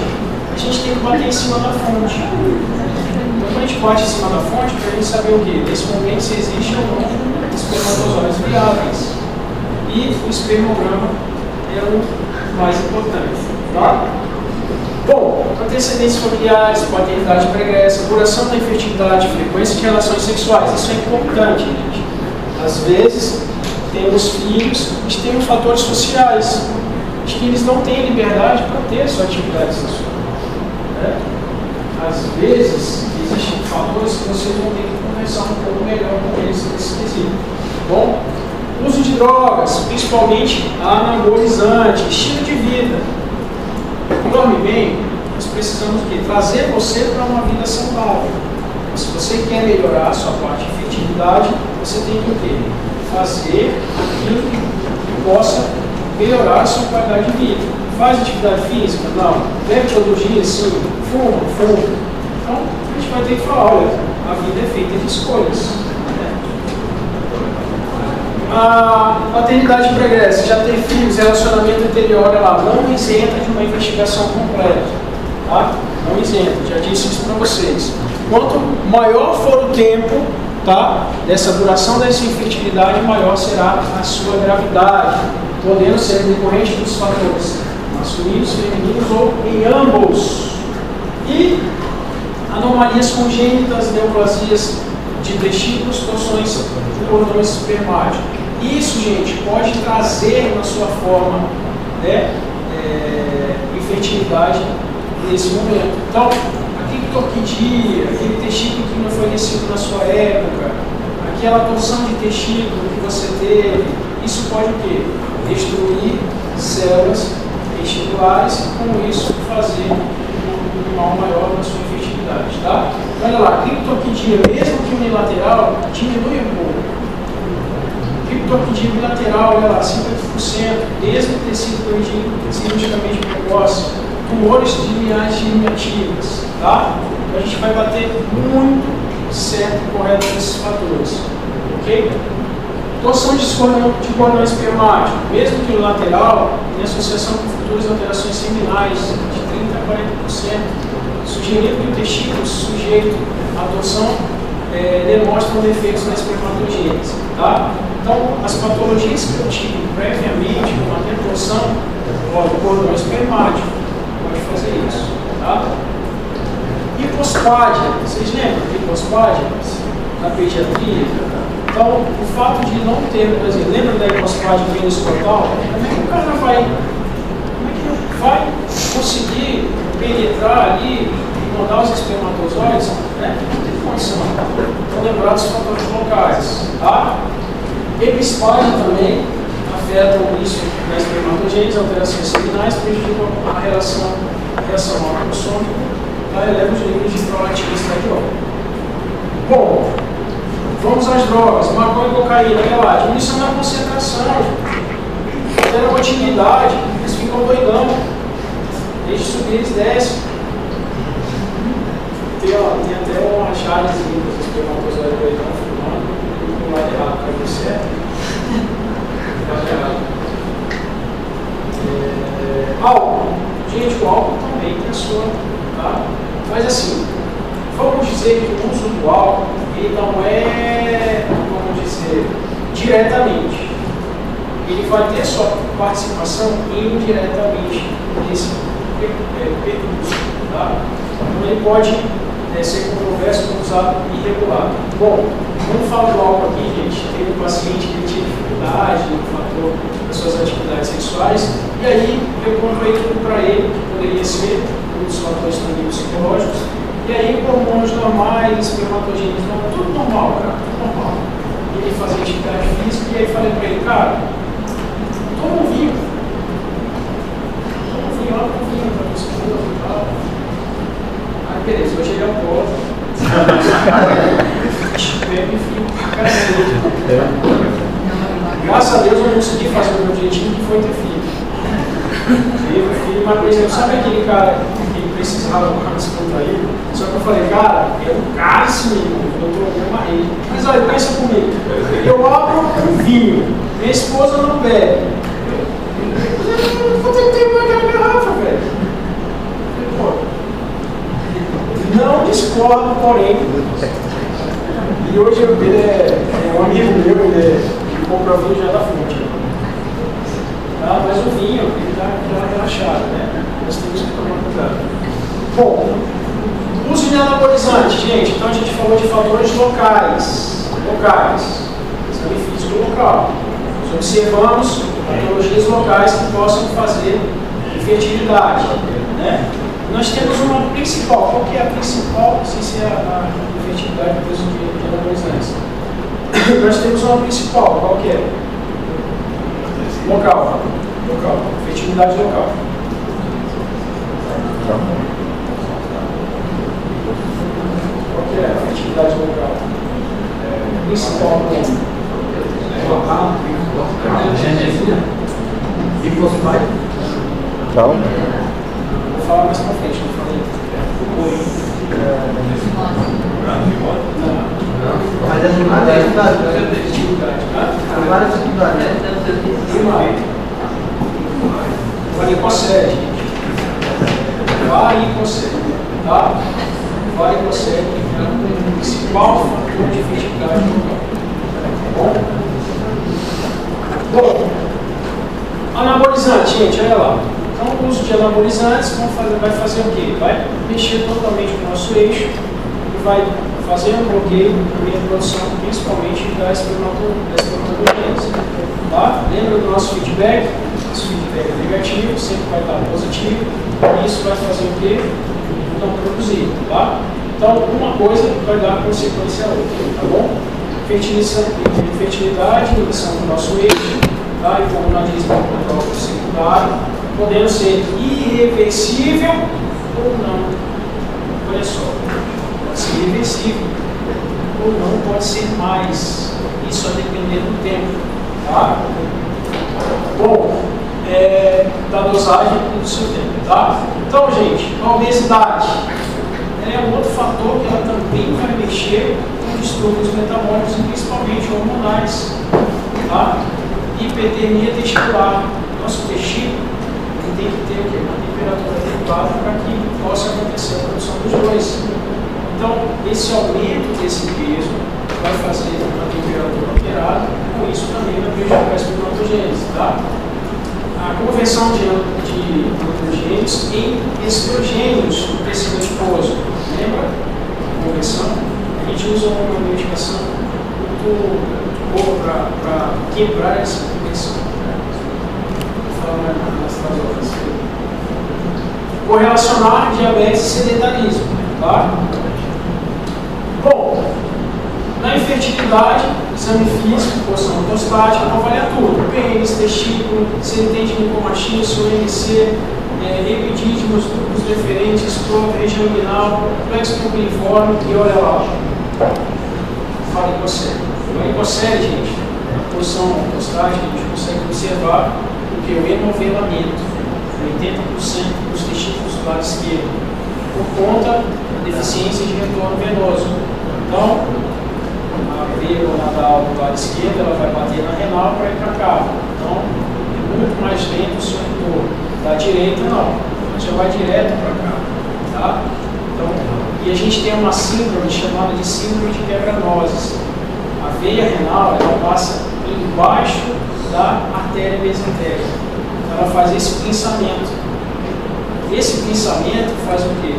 A gente tem que bater em cima da fonte. Quando a gente bate em cima da fonte, para a gente saber o quê? Nesse momento, se existe ou não espermatozoides viáveis. E o espermograma é o mais importante. Tá? Bom, antecedentes familiares, paternidade pregressa, duração da infertilidade, frequência de relações sexuais. Isso é importante, gente. Às vezes, temos filhos que têm fatores sociais, que eles não têm liberdade para ter sua atividade sexual. Né? Às vezes, existem fatores que vocês vão ter que conversar um pouco melhor com eles nesse quesito. Bom, uso de drogas, principalmente anabolizante, estilo de vida. Dorme bem, nós precisamos de trazer você para uma vida saudável. Se você quer melhorar a sua parte de fertilidade, você tem que o quê? Fazer aquilo que possa melhorar a sua qualidade de vida. Faz atividade física? Não. Bebe todo dia? Sim. Fuma? Então, a gente vai ter que falar, olha, a vida é feita de escolhas. A paternidade pregressa, já ter filhos, relacionamento anterior, olha lá, não isenta de uma investigação completa. Tá? Não isenta, já disse isso para vocês. Quanto maior for o tempo, tá, dessa duração dessa infertilidade, maior será a sua gravidade, podendo ser decorrente dos fatores masculinos, femininos ou em ambos. E anomalias congênitas, neoplasias de testículos, torções de cordões espermáticos. Isso, gente, pode trazer na sua forma, né, infertilidade nesse momento. Então, aquele torquidia, aquele testículo que não foi recebido na sua época, aquela torção de testículo que você teve, isso pode o quê? Destruir células testiculares e com isso fazer um mal maior na sua efetividade, tá? Olha lá, criptorquidia, mesmo que unilateral, diminui um pouco. Criptorquidia bilateral, olha lá, 50%, mesmo que tecido corrigido cirurgicamente precoce, tumores de linhagens germinativas, tá? Então a gente vai bater muito certo e correto nesses fatores, ok? Torção de cordão espermático, mesmo que unilateral, em associação com futuras alterações seminais de 30% a 40%, sugerindo que o testículo sujeito à torção demonstram defeitos na espermatogênese, tá? Então, as patologias que eu tive previamente, como a torção do cordão espermático, pode fazer isso, tá? Hipospádia, vocês lembram de hipospádia na pediatria? Então, o fato de não ter, por exemplo, lembra da hipospádia veno-escrotal? Como é que o cara vai conseguir penetrar ali e mandar os espermatozoides? Né? Não tem condição. Então, lembrar dos fatores locais, tá? Epispádia também afeta o início da espermatogênese, alterações seminais, prejudicam a reação autossômica, tá? Eleva os níveis de prolactina e estradiol. Bom, vamos às drogas. Maconha e cocaína, olha lá, diminuição da concentração, altera a motilidade, eles ficam doidão. Deixa subir, eles descem. Tem até uma chargezinha dos espermatozoides doidão fumando. Do lado errado para ver certo. Do lado errado. Álcool. Gente, o álcool também tem a sua, tá? Mas assim, vamos dizer que o uso do álcool ele não é, vamos dizer, diretamente. Ele vai ter sua participação indiretamente nesse percurso, tá? Então ele pode ser controverso como usado irregular. Bom, vamos falar do álcool aqui, gente. Teve um paciente que tinha dificuldade no fator das suas atividades sexuais, e aí eu comprei tudo para ele, que poderia ser um dos fatores também psicológicos, e aí hormônios normais, espermatogênese, tudo normal, cara, tudo normal. Ele fazia atividade física, e aí falei para ele, cara, toma um vinho. Toma um vinho, olha um vinho para você e tal. Aí beleza, hoje ele é alcoólatra. Bebe vinho pra caramba. Graças a Deus eu consegui fazer o meu objetivo, que foi ter filho. Teve filho, mas por exemplo, sabe aquele cara que precisava colocar esse ponto aí? Só que eu falei, cara, é um cálice mesmo, eu amarrei. Mas olha, pensa comigo, eu abro um vinho, minha esposa não bebe. Eu vou ter que ter uma garrafa, velho. Pô, não discordo, porém. E hoje ele é um amigo meu, ele compra vinho já da fonte. Tá? Mas o vinho, ele dá relaxado, né? Nós temos que tomar cuidado. Bom, uso de anabolizante, gente. Então a gente falou de fatores locais. Exame físico local. Nós observamos patologias locais que possam fazer infertilidade, né? Nós temos uma principal. Qual que é a principal, sem ser a infertilidade depois de anabolizantes? Nós temos uma principal. Qual que é? Local. Fertilidade local. Qual que é a fertilidade local? Principal. Então, Vou falar mais pra frente, não falei. Mas é no várias atividades, várias atividades, né? Varicocele, gente. Varicocele, tá? Varicocele é o principal fator de fertilidade local. Bom, anabolizante, gente, olha lá. Então, o uso de anabolizantes vai fazer o quê? Vai mexer totalmente com o nosso eixo e vai fazer um bloqueio na minha produção, principalmente da espermatogênese. Tá? Lembra do nosso feedback? Nosso feedback é negativo, sempre vai estar positivo, e isso vai fazer o quê? Não produzir. Tá? Então, uma coisa vai dar consequência a outra, tá bom? Fertilidade, inibição do nosso eixo, tá? E como nós dizemos, controle secundário, podendo ser irreversível ou não olha só, pode ser reversível ou não pode ser mais, isso a depender do tempo, tá? Bom, da dosagem e do seu tempo, tá? Então, gente, a obesidade é um outro fator que ela também vai mexer com distúrbios metabólicos e principalmente hormonais, tá? Hipertermia testicular, nosso testículo tem que ter uma temperatura adequada para que possa acontecer a produção dos dois. Então, esse aumento desse peso vai fazer uma temperatura alterada, com isso também vai prejudicar a espermatogênese, tá? A conversão de androgênios em estrogênios no tecido adiposo. Lembra? A conversão? A gente usa uma medicação muito boa para quebrar essa conversão. Vou falar nas horas. Correlacionar diabetes e sedentarismo. Tá? Bom, na infertilidade, exame físico, porção ortostática, avalia tudo. pênis, testículo, se ele tem ginecomastia, se o MC, epidídimos, grupos deferentes, prova, região inguinal, plexo cumpliforme e olha lá. Fala hipocele. A hipocele, gente, a porção ortostática, a gente consegue observar o que? O enovelamento. 80% dos testículos do lado esquerdo, por conta da deficiência de retorno venoso. Então, a veia gonadal do lado esquerdo ela vai bater na renal para ir para cá. Então, é muito mais lento o seu retorno. Da direita, não. Já vai direto para cá. Tá? Então, e a gente tem uma síndrome chamada de síndrome de quebra-nozes. A veia renal ela passa embaixo da artéria mesentérica. Ela faz esse pinçamento. Esse pinçamento faz o quê?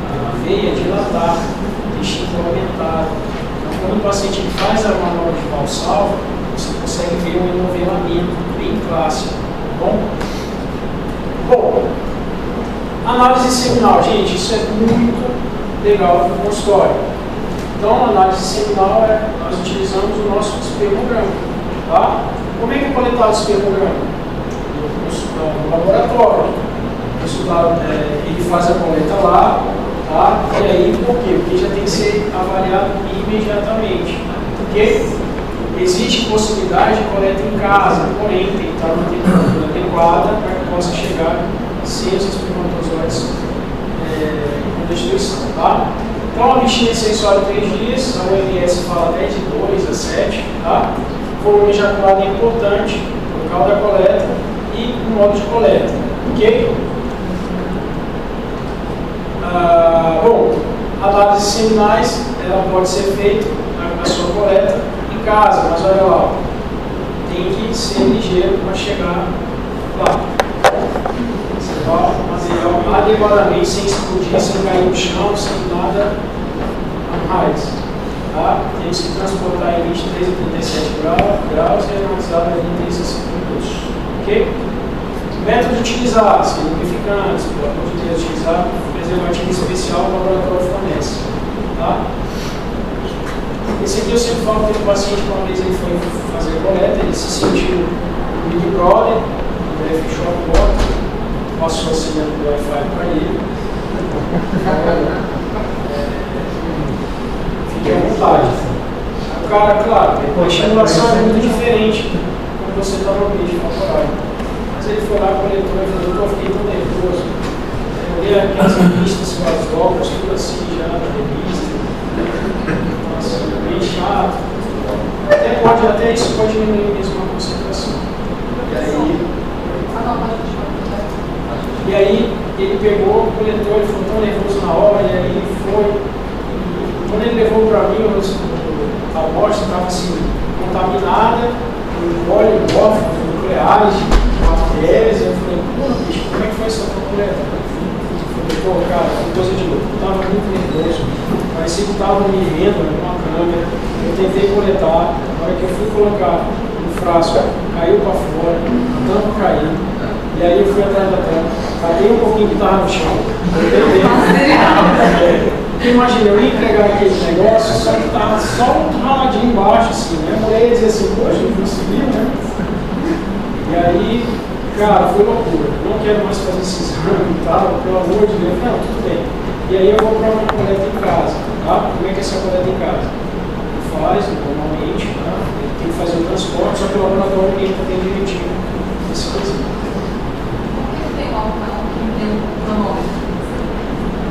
A veia dilatar, o testículo aumentar. Então, quando o paciente faz a manobra de Valsalva, você consegue ver um enovelamento bem clássico. Tá bom? Bom, análise seminal. Gente, isso é muito legal no consultório. Então, a análise seminal nós utilizamos o nosso espermograma. Tá? Como é que é coletado o espermograma? No laboratório. Ele faz a coleta lá, tá? E aí, por quê? Porque já tem que ser avaliado imediatamente. Porque existe possibilidade de coleta em casa, porém tem que estar numa temperatura adequada para que possa chegar sem os espermatozoides com destruição, tá? Então, a abstinência sexual de 3 dias, a OMS fala até de 2 a 7, tá? Volume ejaculado é importante, local da coleta e o modo de coleta, ok? Bom, análises seminais, ela pode ser feita na sua coleta em casa, mas olha lá, tem que ser ligeiro para chegar lá. Você vai o material adequadamente, sem explodir, sem cair no chão, sem nada a mais. Tá? Temos que transportar em 23 a 37 graus e analisar em 30 a 60 minutos. Ok? Método utilizado, lubrificantes, pelo amor de Deus, utilizar preservativo especial que o laboratório fornece. Tá? Esse aqui eu sempre falo que o paciente, uma vez ele foi fazer a coleta, ele se sentiu um Big Brother, ele fechou a porta, passou a senha do Wi-Fi para ele. Fique à vontade. O cara, claro, a estimulação é muito diferente quando você está no ambiente favorável. Ele foi lá, coletou e falou: eu fiquei tão nervoso. Eu olhei aquelas revistas com as obras, tudo assim já na revista. Nossa, bem chato. Até isso pode diminuir mesmo a concentração. E aí ele pegou, coletou, ele ficou tão nervoso na hora, e aí ele foi. E quando ele levou para mim, a amostra estava assim, contaminada, com óleo, morfo, nucleares, bactérias. Eu falei: pô, bicho, como é que foi essa coleta? Eu falei: pô, cara, coisa de louco. Eu estava muito nervoso, parecia que estava me vendo numa câmera. Eu tentei coletar, na hora que eu fui colocar no frasco, caiu para fora, a tampa caiu. E aí eu fui atrás da tampa, catei um pouquinho que estava no chão, porque imagina, eu ia entregar aquele negócio, só que estava só um raladinho embaixo, assim, né? A mulher ia dizer assim: poxa, eu consegui, né? E aí, cara, foi loucura. Não quero mais fazer esse exame e tal, pelo amor de Deus. Não, tudo bem. E aí eu vou para uma coleta em casa, tá? Como é que é essa coleta em casa? Faz, normalmente, tá? Ele tem que fazer o transporte, só que o laboratório tem que ter direitinho esse coisinho.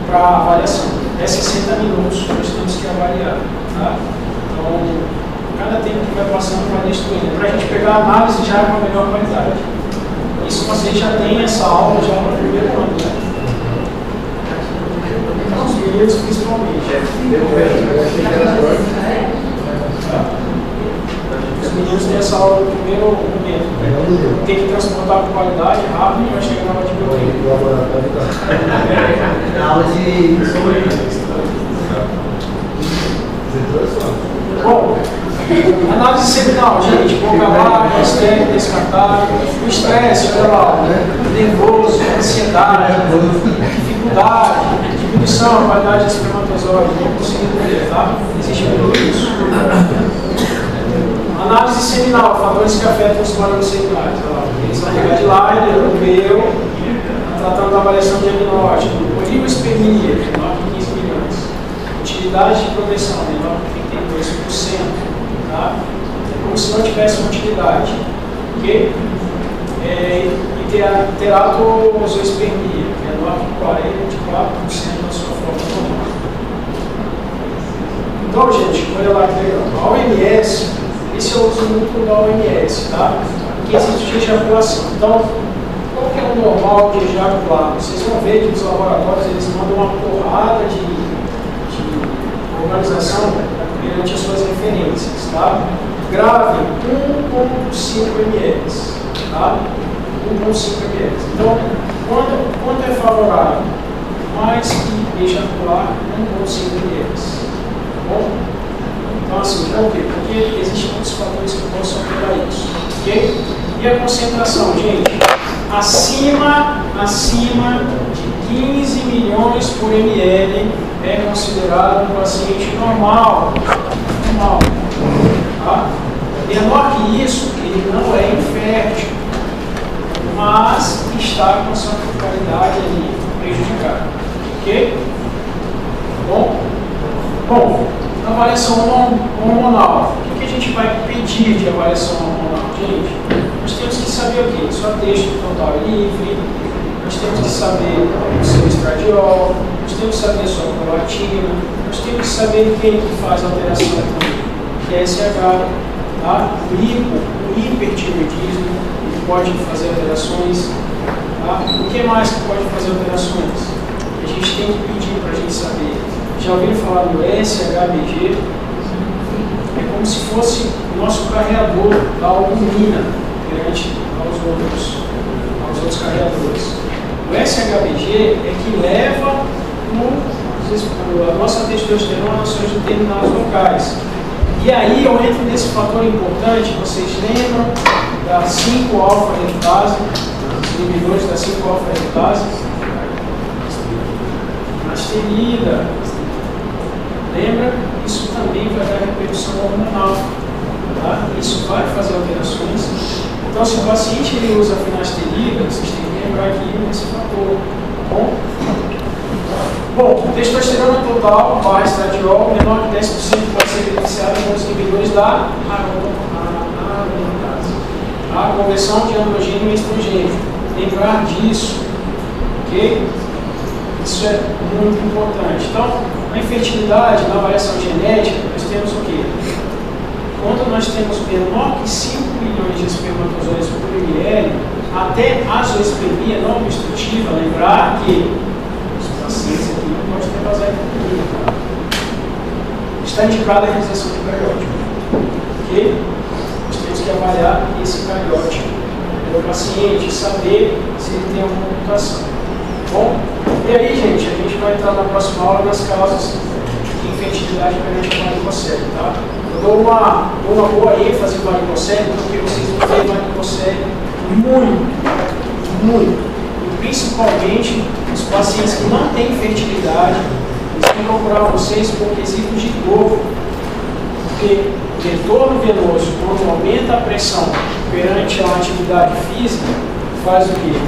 Para avaliação, é 60 minutos que nós temos que avaliar, tá? Então, cada tempo que vai passando vai destruindo, para a gente pegar a análise já com a melhor qualidade. Isso vocês já tem essa aula já no primeiro ano, né? Os meninos principalmente. Os meninos têm essa aula no primeiro momento. Tem que transportar com qualidade, rápido, e vai chegar na aula de biologia. Na aula de Bom, análise seminal, gente, boca abaixo, estéreo, descartável, o estresse, olha lá, nervoso, ansiedade, dificuldade, diminuição, qualidade de espermatozoide, não conseguir colher, tá? Existe tudo isso. Análise seminal, fatores que afetam os parâmetros seminais, olha lá, eles vão pegar de Leiden, europeu, tratando da avaliação diagnóstica, oligoespermia, menor que 15 milhões, utilidade de proteção, menor que 32%, tá? É como se não tivesse uma utilidade, ok? E teratospermia, menor que 44% da sua forma normal. Então, gente, olha lá que legal. A OMS, esse eu uso muito da OMS, tá? Que existe ejaculação. Então, qual que é o normal de ejacular? Vocês vão ver que os laboratórios eles mandam uma porrada de organização perante as suas referências, tá? Grave 1,5 ml, tá? 1,5 ml. Então, quanto é favorável? Mais que ejacular 1,5 ml. Bom? Então, assim, por quê? Porque existem muitos fatores que possam alterar isso, ok? E a concentração, gente? Acima de 15 milhões por ml é considerado um paciente normal. Tá? Menor que isso, ele não é infértil, mas está com a sua qualidade ali prejudicada. Ok? Bom, avaliação hormonal. O que a gente vai pedir de avaliação hormonal? Gente, nós temos que saber o quê? Sua texto total livre, nós temos que saber o seu estradiol, nós temos que saber a sua prolatina, nós temos que saber quem que faz alteração também, que é SH, tá? O hipertireoidismo, ele pode fazer alterações, tá? O que mais que pode fazer alterações? A gente tem que pedir para a gente saber. Já ouviram falar do SHBG? É como se fosse o nosso carreador da albumina perante aos outros carreadores. O SHBG é que leva a nossa testosterona aos seus determinados locais. E aí eu entro nesse fator importante, vocês lembram da 5-alfa-redutase, os inibidores da 5-alfa-redutase? Finasterida. Lembra? Isso também vai dar repercussão hormonal. Tá? Isso vai fazer alterações. Então, se o paciente ele usa finasterida, vocês têm que lembrar aqui nesse fator. Bom, testosterona total, barra estradiol, menor que 10% pode ser beneficiado com os inibidores da aromatase. A conversão de androgênio em estrogênio. Lembrar disso, ok? Isso é muito importante. Então, na infertilidade, na avaliação genética, nós temos o quê? Quando nós temos menor que 5 milhões de espermatozoides por ml, até a zoospermia não obstrutiva, lembrar que os pacientes aqui não podem ter vasectomia, tá? Está indicada a realização de cariótipo. Ok? Nós temos que avaliar esse cariótipo do paciente, saber se ele tem alguma mutação. Bom, e aí, gente, a gente vai entrar na próxima aula nas causas de infertilidade perante a varicocele, tá? Eu dou uma boa ênfase no varicocele, porque vocês vão ver varicocele muito. E principalmente os pacientes que não têm fertilidade, eles vão procurar vocês por quesitos de dor, porque o retorno venoso, quando aumenta a pressão perante a atividade física, faz o quê?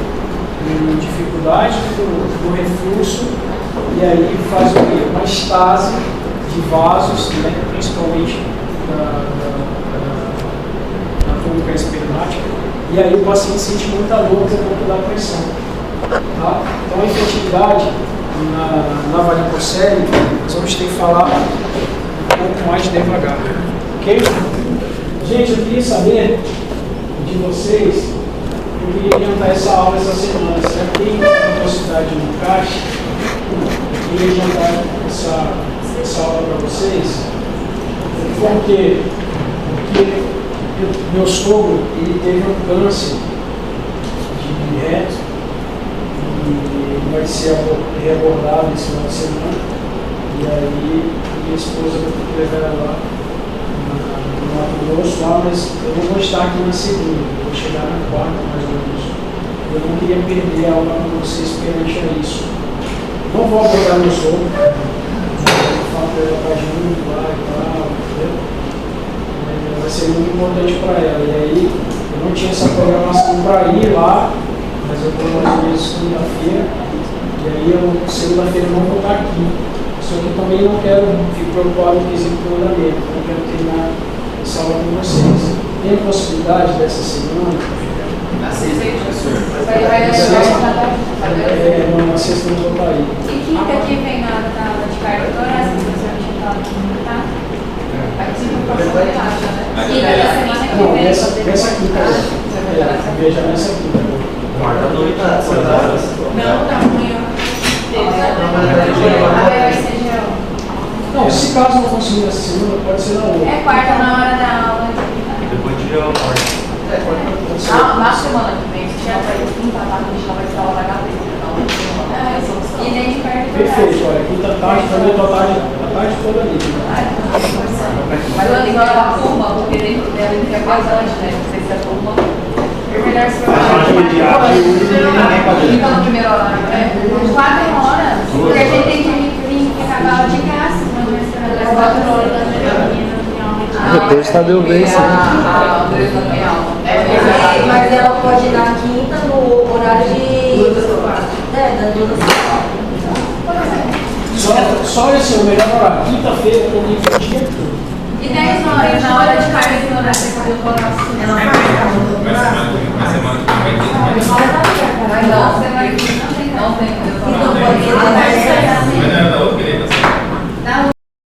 Dificuldade do refluxo e aí faz o quê? Uma estase de vasos, né, principalmente na túnica espermática, e aí o paciente sente muita dor por conta da pressão. Tá? Então a efetividade na varicocele, nós vamos ter que falar um pouco mais devagar. Ok? Gente, eu queria saber de vocês, eu queria adiantar essa aula essa semana. Será que tem possibilidade de um caixa? Eu queria adiantar essa aula para vocês. Por quê? Porque meu sogro ele teve um câncer de reto e vai ser reabordado esse final de semana. E aí minha esposa vai ter que levar ela lá no Mato Grosso, lá, mas eu não vou estar aqui na segunda, eu vou chegar na quarta mais ou menos. Eu não queria perder a aula com vocês perante a isso. Não vou abordar meu sogro, eu falo para ela estar junto lá e tal, entendeu? Vai ser muito importante para ela. E aí eu não tinha essa programação para ir lá, mas eu vou mais ou menos segunda-feira. E aí eu segunda-feira não vou estar aqui. Só que eu também não quero ficar preocupado com o quesito do andamento, eu quero terminar essa aula com vocês. Tem a possibilidade dessa semana? Na sexta, professor. Não, na sexta eu não vou estar aí. E quinta que vem na aula de cardio torácica, professor, a gente fala quinta, tá? Aqui no próximo relaxa, né? Quinta da semana que Não, vem. nessa quinta. Veja nessa quinta. Quarta-noite, às 6 horas. Não, amanhã. Vai ser geral. Não, se caso não conseguir nessa semana, pode ser na outra. É quarta na hora da aula. E depois de eu quarta. Pode ser. Na semana que vem, se já vai quinta, tá? A gente já vai ter aula da cabeça. E nem de cardio torácica. Perfeito, olha, quinta tarde também, a tarde toda ali. Mas eu ligo ela turma, porque dentro dela ele fica bastante, né? Não sei se é turma. É melhor se fica no primeiro horário, né? 4 horas. Porque a gente tem que acabar a aula de graça. Às 4 horas da manhã. Depois tá deu bem, sim. Mas ela pode ir na quinta no horário de. Da dona Só esse é o melhor horário. Quinta-feira eu livre o dia todo. E 10 horas, na hora de carne, na hora de coração. Ela Mas não, semana que vem não tem. Não tem.